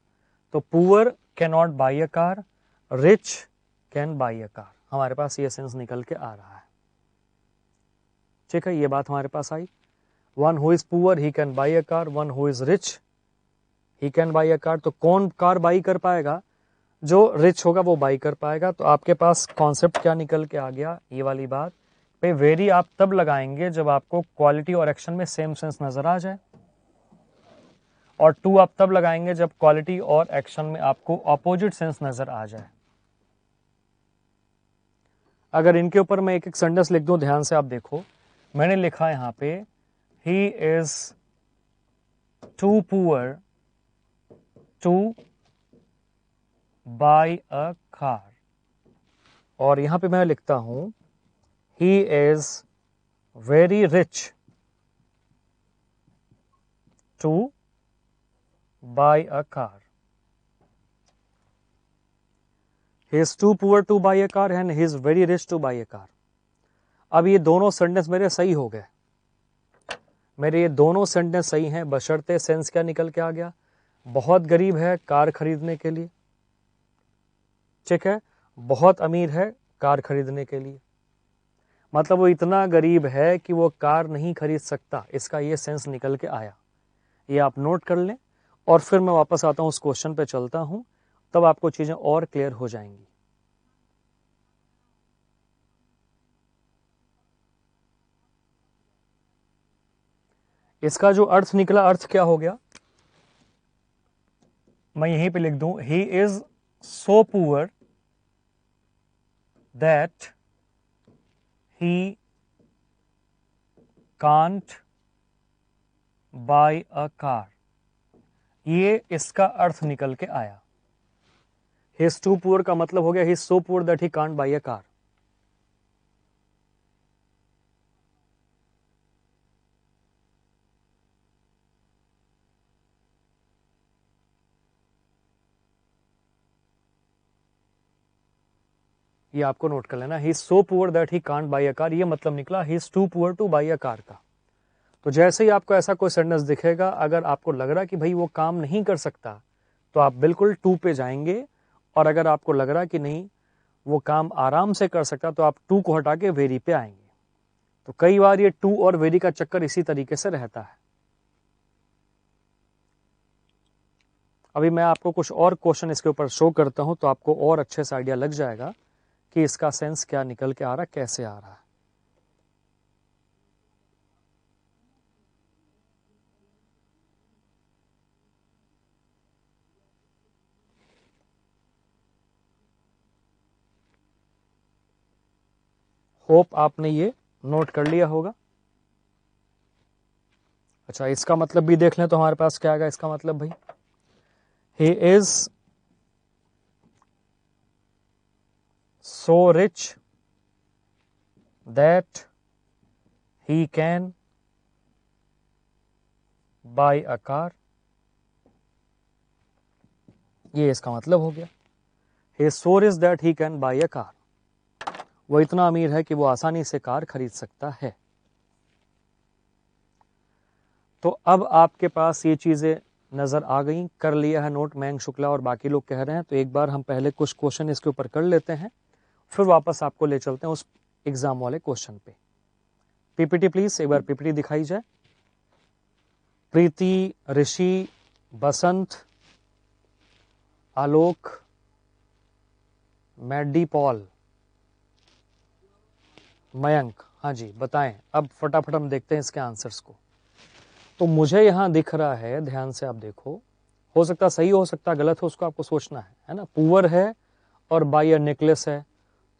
तो poor can not by a car, rich can buy a car, हमारे पास ये सेंस निकल के आ रहा है। ठीक है, ये बात हमारे पास आई। One who is poor he can buy a car, one who is rich he can buy a car. तो कौन कार बाई कर पाएगा, जो रिच होगा वो बाई कर पाएगा। तो आपके पास कॉन्सेप्ट क्या निकल के आ गया, ये वाली बात पे वेरी आप तब लगाएंगे जब आपको क्वालिटी और एक्शन में सेम सेंस नजर आ जाए, और टू आप तब लगाएंगे जब क्वालिटी और एक्शन में आपको ऑपोजिट सेंस नजर आ जाए। अगर इनके ऊपर मैं एक एक सेंटेंस लिख दूं, ध्यान से आप देखो, मैंने लिखा यहां पे he is too poor to buy a car, और यहां पे मैं लिखता हूं he is very rich to buy a car. he is too poor to buy a car and he is very rich to buy a car। अब ये दोनों sentence मेरे सही हो गए, मेरे ये दोनों सेंटेंस सही हैं, बशर्ते सेंस क्या निकल के आ गया, बहुत गरीब है कार खरीदने के लिए, ठीक है, बहुत अमीर है कार खरीदने के लिए, मतलब वो इतना गरीब है कि वो कार नहीं खरीद सकता, इसका ये सेंस निकल के आया। ये आप नोट कर लें, और फिर मैं वापस आता हूं, उस क्वेश्चन पे चलता हूं, तब आपको चीजें और क्लियर हो जाएंगी। इसका जो अर्थ निकला, अर्थ क्या हो गया, मैं यहीं पे लिख दूं, ही is so poor that he can't buy a car. ये इसका अर्थ निकल के आया। ही इज टू पुअर का मतलब हो गया he is so poor that he can't buy a car. ये आपको नोट कर लेना, he is so poor that he can't buy a car, ये मतलब निकला he is too poor to buy a car का। तो जैसे ही आपको ऐसा कोई सेंटेंस दिखेगा, अगर आपको लग रहा कि भाई वो काम नहीं कर सकता, तो आप बिल्कुल टू पे जाएंगे, और अगर आपको लग रहा कि नहीं वो काम आराम से कर सकता, तो आप टू को हटा के वेरी पे आएंगे। तो कई बार ये टू और वेरी का चक्कर इसी तरीके से रहता है। अभी मैं आपको कुछ और क्वेश्चन इसके ऊपर शो करता हूं, तो आपको और अच्छे से आइडिया लग जाएगा कि इसका सेंस क्या निकल के आ रहा है, कैसे आ रहा है। होप आपने ये नोट कर लिया होगा। अच्छा, इसका मतलब भी देख लें तो हमारे पास क्या आएगा, इसका मतलब भाई he is so rich that he can buy a car। ये इसका मतलब हो गया। He is so rich that he can buy a car. वो इतना अमीर है कि वो आसानी से कार खरीद सकता है। तो अब आपके पास ये चीजें नजर आ गई, कर लिया है नोट मयंक शुक्ला और बाकी लोग कह रहे हैं। तो एक बार हम पहले कुछ क्वेश्चन इसके ऊपर कर लेते हैं, फिर वापस आपको ले चलते हैं उस एग्जाम वाले क्वेश्चन पे। पीपीटी प्लीज, एक बार पीपीटी दिखाई जाए। प्रीति, ऋषि, बसंत, आलोक, मैडी, पॉल, मयंक, हाँ जी बताएं। अब फटाफट हम देखते हैं इसके आंसर्स को। तो मुझे यहां दिख रहा है, ध्यान से आप देखो, हो सकता सही हो सकता गलत हो, उसको आपको सोचना है ना। पुअर है और बाय अ नेकलेस है,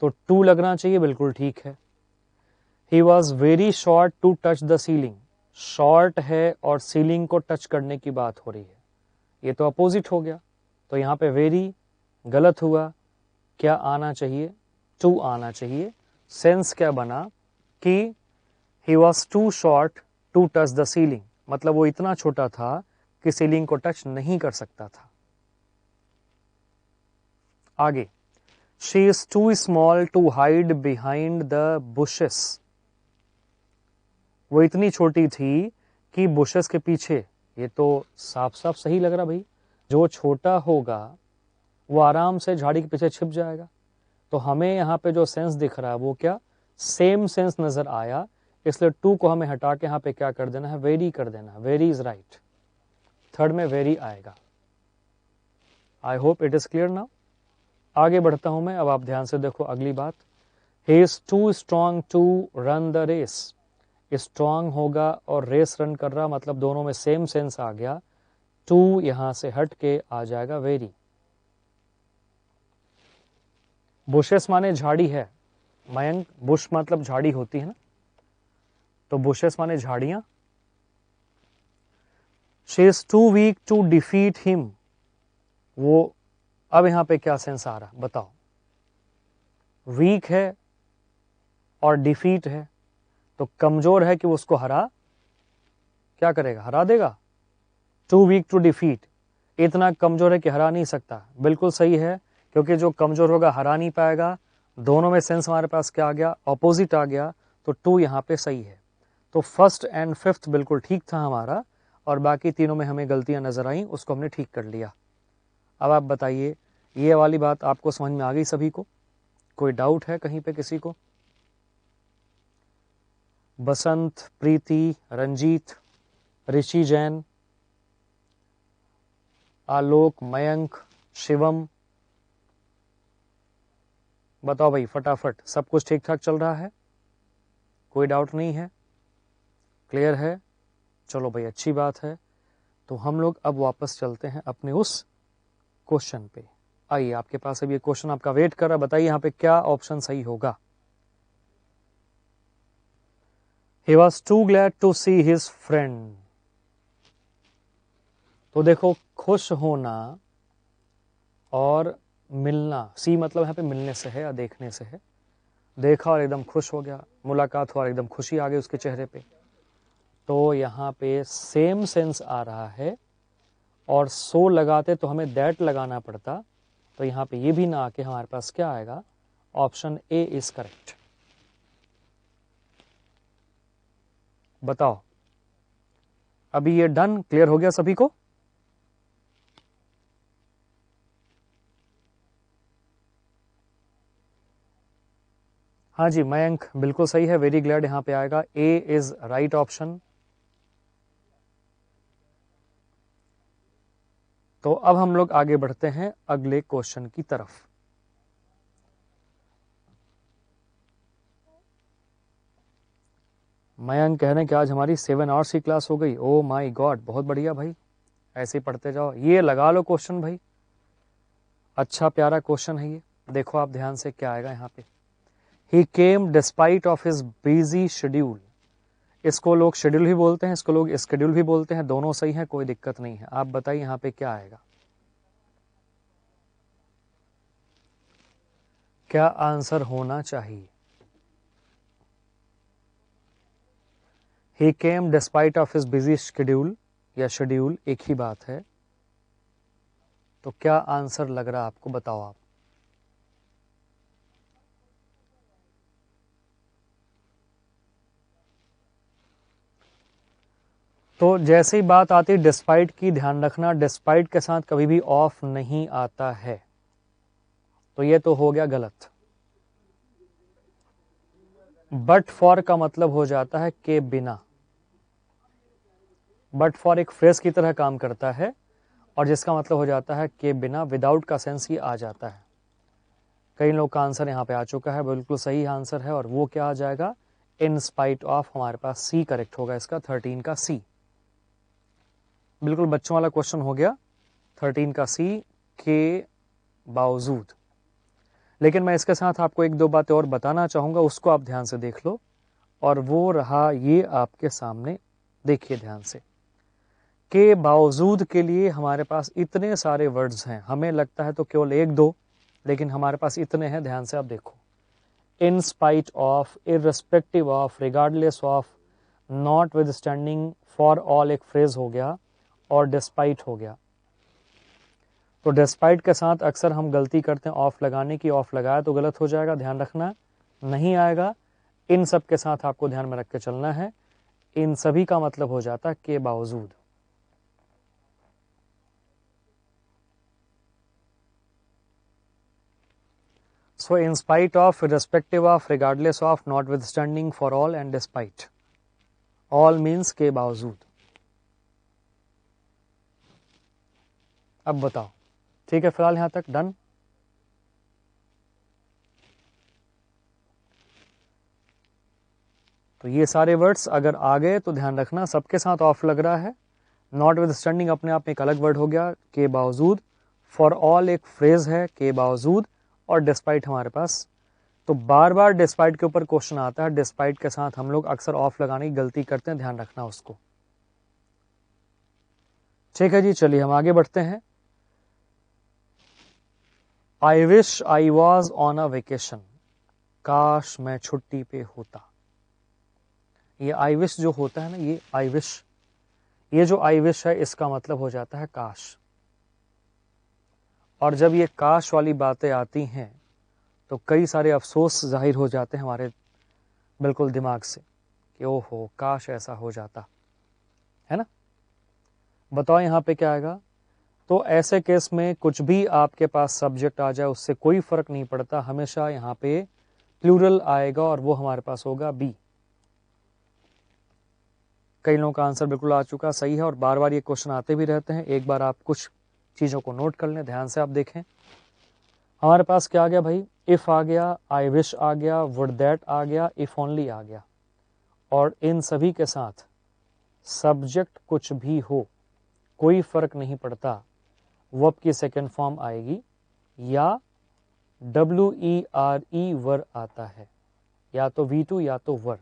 तो 2 लगना चाहिए, बिल्कुल ठीक है। He was very short to touch the ceiling, short है और सीलिंग को टच करने की बात हो रही है, ये तो अपोजिट हो गया। तो यहाँ पे वेरी गलत हुआ, क्या आना चाहिए, 2 आना चाहिए। सेंस क्या बना कि he was too short to touch the ceiling, मतलब वो इतना छोटा था कि सीलिंग को टच नहीं कर सकता था। आगे, she is too small to hide behind the bushes, वो इतनी छोटी थी कि बुशेस के पीछे, ये तो साफ साफ सही लग रहा भाई, जो छोटा होगा वो आराम से झाड़ी के पीछे छिप जाएगा। तो हमें यहाँ पे जो सेंस दिख रहा है वो क्या, सेम सेंस नजर आया, इसलिए 2 को हमें हटा के यहाँ पे क्या कर देना है, वेरी कर देना है। वेरी इज राइट, थर्ड में वेरी आएगा। I hope it is clear now. आगे बढ़ता हूं मैं, अब आप ध्यान से देखो अगली बात। He is too strong to run the race, strong होगा और रेस रन कर रहा, मतलब दोनों में सेम सेंस आ गया। 2 यहां से हट के आ जाएगा वेरी। बुशेस माने झाड़ी है मयंक, बुश मतलब झाड़ी होती है ना, तो बुशेस माने झाड़ियां। She is too weak to defeat him, वो अब यहां पे क्या सेंस आ रहा बताओ। वीक है और डिफीट है, तो कमजोर है कि वो उसको हरा, क्या करेगा, हरा देगा। टू वीक टू डिफीट, इतना कमजोर है कि हरा नहीं सकता, बिल्कुल सही है, क्योंकि जो कमजोर होगा हरा नहीं पाएगा। दोनों में सेंस हमारे पास क्या आ गया, ऑपोजिट आ गया, तो 2 यहाँ पे सही है। तो फर्स्ट एंड फिफ्थ बिल्कुल ठीक था हमारा, और बाकी तीनों में हमें गलतियां नजर आई, उसको हमने ठीक कर लिया। अब आप बताइए, ये वाली बात आपको समझ में आ गई सभी को, कोई डाउट है कहीं पे किसी को? बसंत, प्रीति, रंजीत, ऋषि जैन, आलोक, मयंक, शिवम, बताओ भाई फटाफट, सब कुछ ठीक ठाक चल रहा है, कोई डाउट नहीं है, क्लियर है? चलो भाई अच्छी बात है। तो हम लोग अब वापस चलते हैं अपने उस क्वेश्चन पे। आइए, आपके पास अब ये क्वेश्चन आपका वेट कर रहा, बताइए यहाँ पे क्या ऑप्शन सही होगा। He was too glad to see his friend, तो देखो खुश होना और मिलना, सी मतलब यहाँ पे मिलने से है या देखने से है। देखा और एकदम खुश हो गया, मुलाकात हुआ और एकदम खुशी आ गई उसके चेहरे पे, तो यहाँ पे सेम सेंस आ रहा है। और सो लगाते तो हमें दैट लगाना पड़ता, तो यहाँ पे ये भी ना आके हमारे पास क्या आएगा, ऑप्शन ए इज करेक्ट। बताओ, अभी ये डन, क्लियर हो गया सभी को? हाँ जी मयंक, बिल्कुल सही है, वेरी ग्लैड यहाँ पे आएगा, ए इज राइट ऑप्शन। तो अब हम लोग आगे बढ़ते हैं अगले क्वेश्चन की तरफ। मयंक कह रहे हैं कि आज हमारी 7 आवर्स की क्लास हो गई, ओ माय गॉड, बहुत बढ़िया भाई, ऐसे ही पढ़ते जाओ। ये लगा लो क्वेश्चन भाई, अच्छा प्यारा क्वेश्चन है ये। देखो आप ध्यान से क्या आएगा यहाँ पे, he came despite of his busy schedule, इसको लोग शेड्यूल भी बोलते हैं, इसको लोग स्केड्यूल भी बोलते हैं, दोनों सही है, कोई दिक्कत नहीं है। आप बताइए यहाँ पे क्या आएगा, क्या आंसर होना चाहिए। He came despite of his busy schedule या शेड्यूल एक ही बात है। तो क्या आंसर लग रहा है आपको, बताओ आप। तो जैसे ही बात आती है डिस्पाइट की, ध्यान रखना डिस्पाइट के साथ कभी भी ऑफ नहीं आता है, तो ये तो हो गया गलत। बट फॉर का मतलब हो जाता है के बिना। बट फॉर एक फ्रेज की तरह काम करता है और जिसका मतलब हो जाता है के बिना, विदाउट का सेंस ये आ जाता है। कई लोग का आंसर यहाँ पे आ चुका है, बिल्कुल सही आंसर है, और वो क्या आ जाएगा, इन स्पाइट ऑफ। हमारे पास सी करेक्ट होगा इसका, 13 का सी। बिल्कुल बच्चों वाला क्वेश्चन हो गया, 13 का सी, के बावजूद। लेकिन मैं इसके साथ आपको एक दो बातें और बताना चाहूंगा, उसको आप ध्यान से देख लो। और वो रहा ये आपके सामने, देखिए ध्यान से। के बावजूद के लिए हमारे पास इतने सारे वर्ड्स हैं, हमें लगता है तो केवल एक दो, लेकिन हमारे पास इतने हैं, ध्यान से आप देखो। In spite of, irrespective of, regardless of, not with standing, for all एक फ्रेज हो गया, और डिस्पाइट हो गया। तो डिस्पाइट के साथ अक्सर हम गलती करते हैं ऑफ लगाने की, ऑफ लगाया तो गलत हो जाएगा, ध्यान रखना, नहीं आएगा। इन सब के साथ आपको ध्यान में रख के चलना है, इन सभी का मतलब हो जाता है के बावजूद। So in spite of, irrespective of, regardless of, notwithstanding, for all and despite. All means के बावजूद। अब बताओ, ठीक है, फिलहाल यहां तक डन। तो ये सारे वर्ड्स अगर आ गए तो ध्यान रखना सबके साथ ऑफ लग रहा है। नॉट विद स्टैंडिंग अपने आप में एक अलग वर्ड हो गया, के बावजूद। फॉर ऑल एक फ्रेज है, के बावजूद। और डिस्पाइट हमारे पास, तो बार बार डिस्पाइट के ऊपर क्वेश्चन आता है, डिस्पाइट के साथ हम लोग अक्सर ऑफ लगाने की गलती करते हैं, ध्यान रखना उसको। ठीक है जी, चलिए हम आगे बढ़ते हैं। I wish I was on a vacation, काश मैं छुट्टी पे होता। ये आई विश जो होता है ना, ये आई विश, ये जो आई विश है इसका मतलब हो जाता है काश। और जब ये काश वाली बातें आती हैं तो कई सारे अफसोस जाहिर हो जाते हैं हमारे बिल्कुल दिमाग से कि ओहो काश ऐसा हो जाता, है ना। बताओ यहाँ पे क्या आएगा। तो ऐसे केस में कुछ भी आपके पास सब्जेक्ट आ जाए उससे कोई फर्क नहीं पड़ता, हमेशा यहाँ पे प्लूरल आएगा और वो हमारे पास होगा बी। कई लोगों का आंसर बिल्कुल आ चुका सही है, और बार बार ये क्वेश्चन आते भी रहते हैं। एक बार आप कुछ चीज़ों को नोट कर लें, ध्यान से आप देखें। हमारे पास क्या आ गया भाई, इफ आ गया, आई विश आ गया, वुड दैट आ गया, इफ ओनली आ गया। और इन सभी के साथ सब्जेक्ट कुछ भी हो कोई फर्क नहीं पड़ता, वर्ब की सेकेंड फॉर्म आएगी, या WERE वर आता है, या तो V2 या तो वर।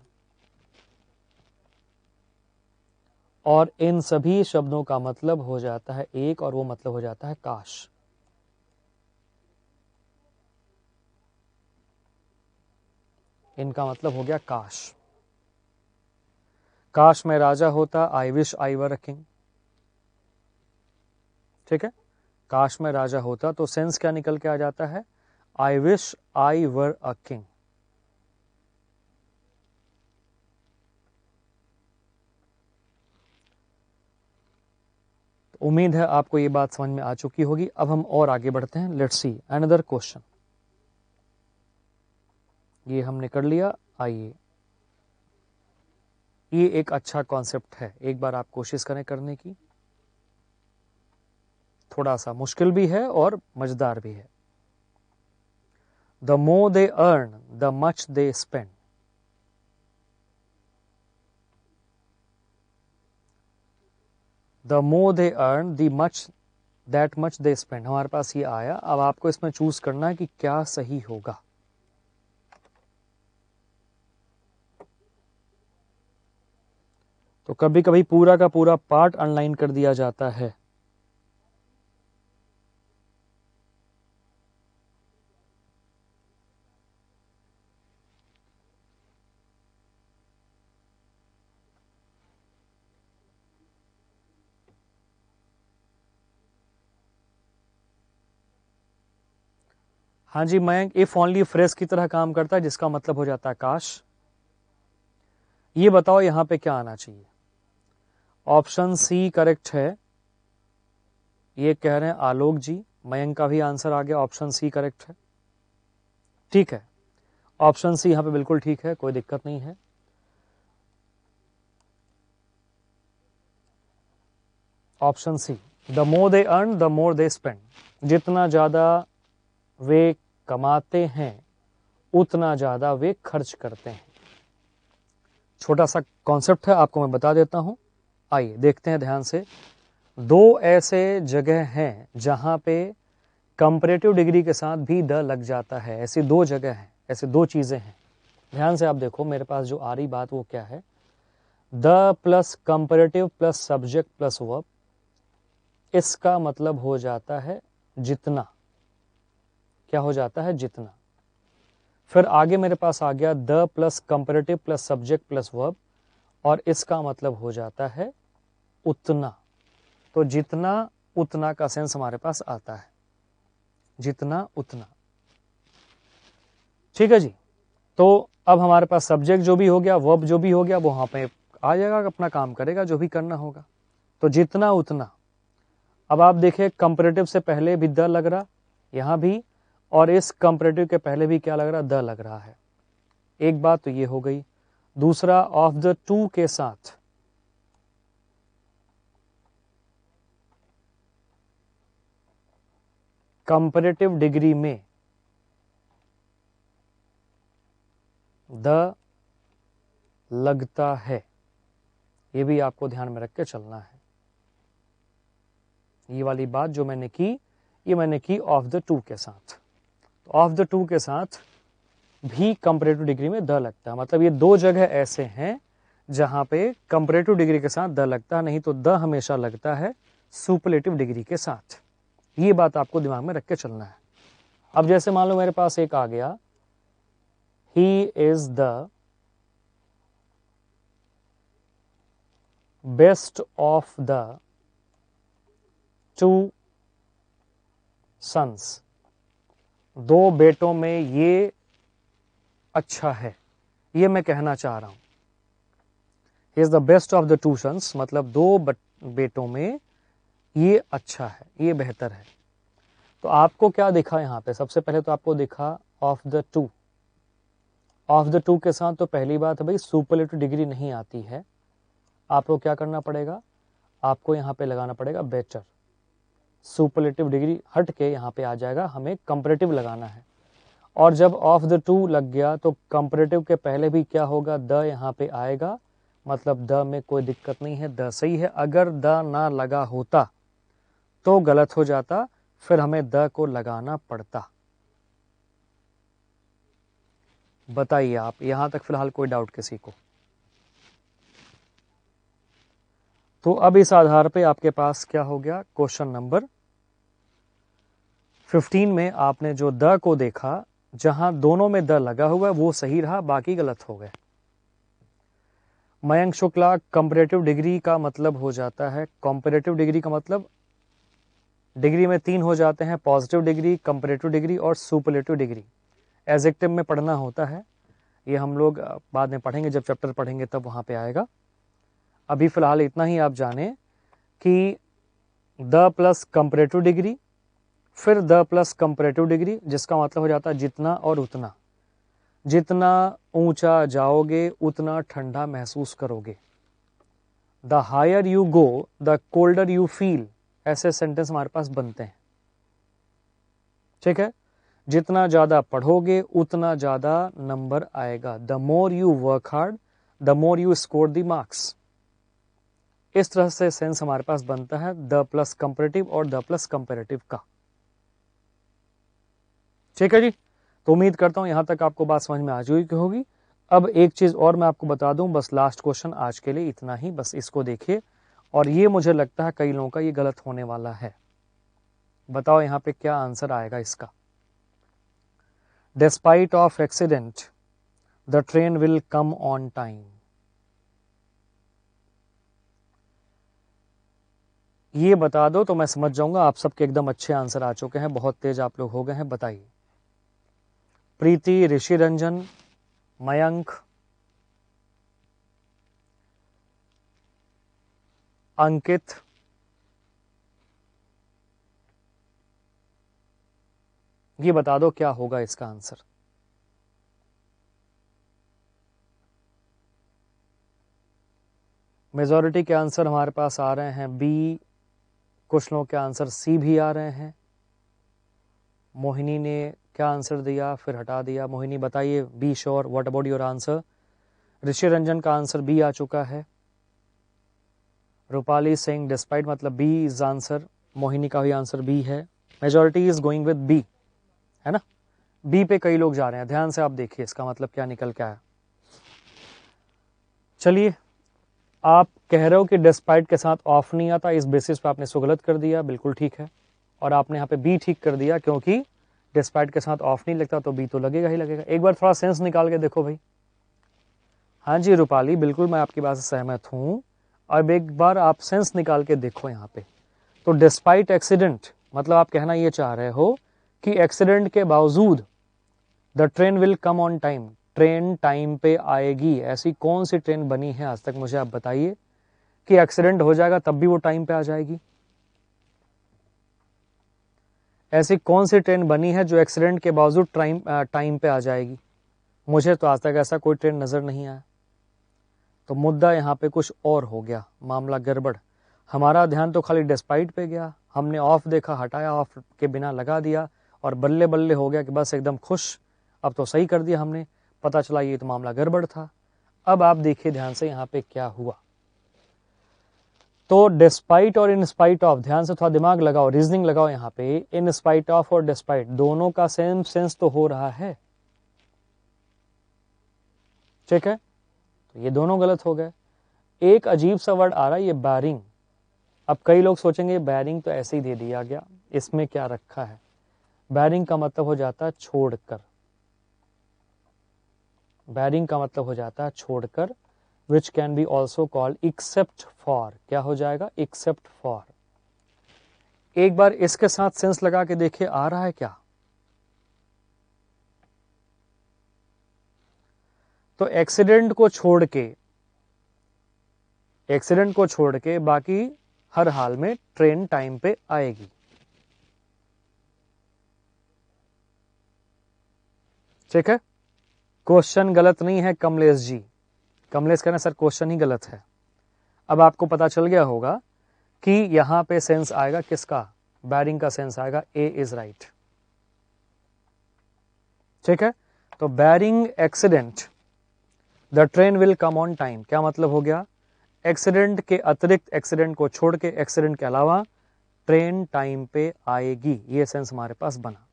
और इन सभी शब्दों का मतलब हो जाता है एक, और वो मतलब हो जाता है काश। इनका मतलब हो गया काश। काश मैं राजा होता, I wish I were a king. ठीक है, काश मैं राजा होता, तो सेंस क्या निकल के आ जाता है, I wish I were a king. उम्मीद है आपको ये बात समझ में आ चुकी होगी। अब हम और आगे बढ़ते हैं, लेट्स सी अनदर क्वेश्चन। ये हमने कर लिया, आइए। ये एक अच्छा कॉन्सेप्ट है, एक बार आप कोशिश करें करने की। थोड़ा सा मुश्किल भी है और मजेदार भी है। The more they earn the much they spend. The more they earn the much that much they spend. हमारे पास ये आया, अब आपको इसमें चूज करना है कि क्या सही होगा। तो कभी कभी पूरा का पूरा पार्ट अनलाइन कर दिया जाता है। हाँ जी मयंक, इफ ओनली फ्रेश की तरह काम करता है, जिसका मतलब हो जाता है काश। ये बताओ यहां पे क्या आना चाहिए। ऑप्शन सी करेक्ट है, ये कह रहे हैं आलोक जी। मयंक का भी आंसर आ गया, ऑप्शन सी करेक्ट है। ठीक है, ऑप्शन सी यहां पे बिल्कुल ठीक है, कोई दिक्कत नहीं है। Option C, the more they earn the more they spend. जितना ज्यादा वे कमाते हैं उतना ज्यादा वे खर्च करते हैं। छोटा सा कॉन्सेप्ट है, आपको मैं बता देता हूं। आइए देखते हैं ध्यान से। दो ऐसे जगह हैं जहां पे कंपैरेटिव डिग्री के साथ भी द लग जाता है। ऐसी दो जगह हैं, ऐसे दो चीजें हैं। ध्यान से आप देखो, मेरे पास जो आ रही बात वो क्या है। The plus comparative plus subject plus verb, इसका मतलब हो जाता है जितना। क्या हो जाता है? जितना। फिर आगे मेरे पास आ गया the plus comparative plus subject plus verb, और इसका मतलब हो जाता है उतना। तो जितना उतना का सेंस हमारे पास आता है, जितना उतना। ठीक है जी। तो अब हमारे पास सब्जेक्ट जो भी हो गया, वर्ब जो भी हो गया, वो वहां पे आ जाएगा, अपना काम करेगा जो भी करना होगा। तो जितना उतना। अब आप देखिए, कंपैरेटिव से पहले भी द लग रहा, यहां भी, और इस कंपैरेटिव के पहले भी क्या लग रहा? द लग रहा है। एक बात तो ये हो गई। दूसरा, ऑफ द टू के साथ कंपैरेटिव डिग्री में द लगता है, ये भी आपको ध्यान में रख के चलना है। ये वाली बात जो मैंने की, ये मैंने की ऑफ द टू के साथ। तो ऑफ द टू के साथ भी कंपैरेटिव डिग्री में द लगता है। मतलब ये दो जगह ऐसे हैं जहां पे कंपैरेटिव डिग्री के साथ द लगता है, नहीं तो द हमेशा लगता है सुपरलेटिव डिग्री के साथ। ये बात आपको दिमाग में रख के चलना है। अब जैसे मान लो मेरे पास एक आ गया, he is the best of the two sons. दो बेटों में ये अच्छा है, ये मैं कहना चाह रहा हूं। He is the best of the two sons, मतलब दो बेटों में ये अच्छा है, ये बेहतर है। तो आपको क्या दिखा यहां पे? सबसे पहले तो आपको दिखा of the to. Of the to के साथ तो पहली बात है भाई, सुपरलेटिव डिग्री नहीं आती है। आपको क्या करना पड़ेगा? आपको यहां पे लगाना पड़ेगा बेटर। सुपरलेटिव डिग्री हट के यहां पे आ जाएगा, हमें कंपैरेटिव लगाना है। और जब ऑफ द टू लग गया तो कंपैरेटिव के पहले भी क्या होगा? द यहां पे आएगा, मतलब द में कोई दिक्कत नहीं है, द सही है। अगर द ना लगा होता तो गलत हो जाता, फिर हमें द को लगाना पड़ता। बताइए आप, यहां तक फिलहाल कोई डाउट किसी को? तो अब इस आधार पे आपके पास क्या हो गया? क्वेश्चन नंबर 15 में आपने जो द को देखा, जहां दोनों में द लगा हुआ है वो सही रहा, बाकी गलत हो गए। मयंक शुक्ला, कंपैरेटिव डिग्री का मतलब हो जाता है, कंपैरेटिव डिग्री का मतलब डिग्री में तीन हो जाते हैं, पॉजिटिव डिग्री, कंपैरेटिव डिग्री और सुपरलेटिव डिग्री। एडजेक्टिव में पढ़ना होता है, ये हम लोग बाद में पढ़ेंगे, जब चैप्टर पढ़ेंगे तब वहां पे आएगा। अभी फिलहाल इतना ही आप जाने कि द प्लस कंपैरेटिव डिग्री, फिर द प्लस कंपैरेटिव डिग्री, जिसका मतलब हो जाता है जितना और उतना। जितना ऊंचा जाओगे उतना ठंडा महसूस करोगे। The higher you go the colder you feel. ऐसे सेंटेंस हमारे पास बनते हैं। ठीक है, जितना ज्यादा पढ़ोगे उतना ज्यादा नंबर आएगा। The more you work hard the more you score the marks. इस तरह से सेंस हमारे पास बनता है द प्लस कंपैरेटिव और द प्लस कंपैरेटिव का। ठीक है जी, तो उम्मीद करता हूं यहां तक आपको बात समझ में आ चुकी होगी। अब एक चीज और मैं आपको बता दूं, बस लास्ट क्वेश्चन आज के लिए इतना ही, बस इसको देखिए। और ये मुझे लगता है कई लोगों का ये गलत होने वाला है। बताओ यहां पे क्या आंसर आएगा इसका। Despite of accident the train will come on time. ये बता दो तो मैं समझ जाऊंगा आप सबके एकदम अच्छे आंसर आ चुके हैं, बहुत तेज आप लोग हो गए हैं। बताइए प्रीति, ऋषि रंजन, मयंक, अंकित, ये बता दो क्या होगा इसका आंसर। मेजॉरिटी के आंसर हमारे पास आ रहे हैं बी, कुछ लोगों के आंसर सी भी आ रहे हैं। मोहिनी ने क्या आंसर दिया, फिर हटा दिया। मोहिनी बताइए, be sure, what about your answer? Rishi Ranjan का आंसर बी आ चुका है। रूपाली सिंह डिस्पाइट मतलब बी इज आंसर। मोहिनी का भी आंसर बी है। Majority is going with B, है ना? बी पे कई लोग जा रहे हैं, ध्यान से आप देखिए इसका मतलब क्या निकल के आया। चलिए, आप कह रहे हो कि डिस्पाइट के साथ ऑफ नहीं आता, इस बेसिस पे आपने इसको गलत कर दिया, बिल्कुल ठीक है। और आपने यहाँ पे बी ठीक कर दिया, क्योंकि डिस्पाइट के साथ ऑफ नहीं लगता तो बी तो लगेगा ही लगेगा। एक बार थोड़ा सेंस निकाल के देखो भाई। हाँ जी रूपाली, बिल्कुल मैं आपकी बात से सहमत हूँ। अब एक बार आप सेंस निकाल के देखो यहाँ पे। तो डिस्पाइट एक्सीडेंट मतलब आप कहना ये चाह रहे हो कि एक्सीडेंट के बावजूद the train will come on time, train time पे आएगी। ऐसी कौन सी ट्रेन बनी है आज तक, मुझे आप बताइए, कि एक्सीडेंट हो जाएगा तब भी वो टाइम पे आ जाएगी? ऐसी कौन सी ट्रेन बनी है जो एक्सीडेंट के बावजूद टाइम पे आ जाएगी? मुझे तो आज तक ऐसा कोई ट्रेन नजर नहीं आया। तो मुद्दा यहाँ पे कुछ और हो गया, मामला गड़बड़। हमारा ध्यान तो खाली डिस्पाइट पे गया, हमने ऑफ देखा, हटाया, ऑफ के बिना लगा दिया और बल्ले बल्ले हो गया कि बस एकदम खुश, अब तो सही कर दिया हमने। पता चला ये तो मामला गड़बड़ था। अब आप देखिए ध्यान से यहाँ पे क्या हुआ। तो डिस्पाइट और इन स्पाइट ऑफ, ध्यान से थोड़ा दिमाग लगाओ, रीजनिंग लगाओ यहाँ पे। इन स्पाइट ऑफ और डिस्पाइट दोनों का सेम सेंस तो हो रहा है, ठीक है? तो ये दोनों गलत हो गए। एक अजीब सा वर्ड आ रहा है, ये बैरिंग। अब कई लोग सोचेंगे बैरिंग तो ऐसे ही दे दिया गया, इसमें क्या रखा है? बैरिंग का मतलब हो जाता है छोड़कर। बैरिंग का मतलब हो जाता है छोड़कर, which can be also called except for. क्या हो जाएगा? Except for. एक बार इसके साथ सेंस लगा के देखिए, आ रहा है क्या? तो एक्सीडेंट को छोड़ के बाकी हर हाल में ट्रेन टाइम पे आएगी, ठीक है? क्वेश्चन गलत नहीं है कमलेश जी। कमलेश कहना सर क्वेश्चन ही गलत है। अब आपको पता चल गया होगा कि यहां पे सेंस आएगा किसका? बैरिंग का सेंस आएगा। ए इज राइट, ठीक है? तो bearing accident the train will come on time, क्या मतलब हो गया? एक्सीडेंट के अतिरिक्त, एक्सीडेंट को छोड़ के, एक्सीडेंट के अलावा ट्रेन टाइम पे आएगी। ये सेंस हमारे पास बना।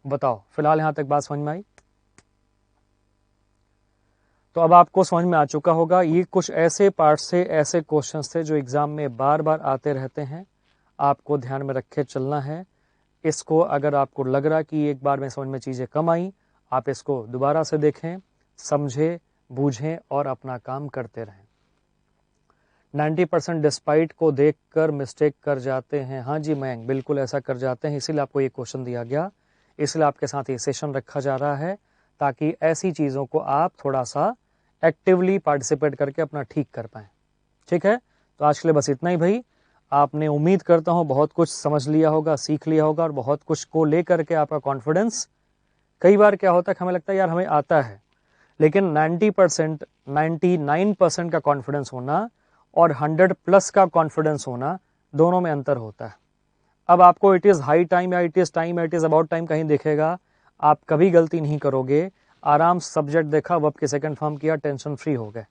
बताओ, फिलहाल यहां तक बात समझ में आई? तो अब आपको समझ में आ चुका होगा, ये कुछ ऐसे पार्ट से, ऐसे क्वेश्चंस थे जो एग्जाम में बार बार आते रहते हैं, आपको ध्यान में रखे चलना है। इसको अगर आपको लग रहा कि एक बार में समझ में चीजें कम आई, आप इसको दोबारा से देखें, समझें, बूझें और अपना काम करते रहें। 90% डिस्पाइट को देखकर मिस्टेक कर जाते हैं। हाँ जी मयंक, बिल्कुल ऐसा कर जाते हैं, इसीलिए आपको ये क्वेश्चन दिया गया, इसलिए आपके साथ ये सेशन रखा जा रहा है, ताकि ऐसी चीज़ों को आप थोड़ा सा एक्टिवली पार्टिसिपेट करके अपना ठीक कर पाएँ, ठीक है? तो आज के लिए बस इतना ही भाई। आपने, उम्मीद करता हूँ, बहुत कुछ समझ लिया होगा, सीख लिया होगा और बहुत कुछ को लेकर के आपका कॉन्फिडेंस, कई बार क्या होता है कि हमें लगता है यार हमें आता है, लेकिन 90%, 99% का कॉन्फिडेंस होना और 100+ का कॉन्फिडेंस होना, दोनों में अंतर होता है। अब आपको इट इज़ हाई टाइम या इट इज़ टाइम या इट इज़ अबाउट टाइम कहीं दिखेगा, आप कभी गलती नहीं करोगे। आराम सब्जेक्ट देखा, वर्ब के सेकंड फॉर्म किया, टेंशन फ्री हो गए।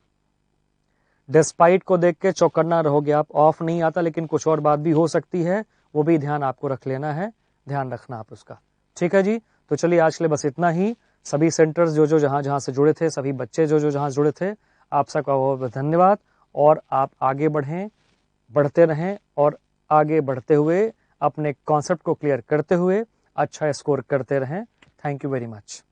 डिस्पाइट को देख के चौकन्ना रहोगे आप, ऑफ नहीं आता, लेकिन कुछ और बात भी हो सकती है, वो भी ध्यान आपको रख लेना है, ध्यान रखना आप उसका, ठीक है जी? तो चलिए आज के लिए बस इतना ही। सभी सेंटर्स जो जहाँ से जुड़े थे, सभी बच्चे जो जहाँ जुड़े थे, आप सबका बहुत बहुत धन्यवाद। और आप आगे बढ़ें, बढ़ते रहें और आगे बढ़ते हुए अपने कॉन्सेप्ट को क्लियर करते हुए अच्छा स्कोर करते रहें। Thank you very much.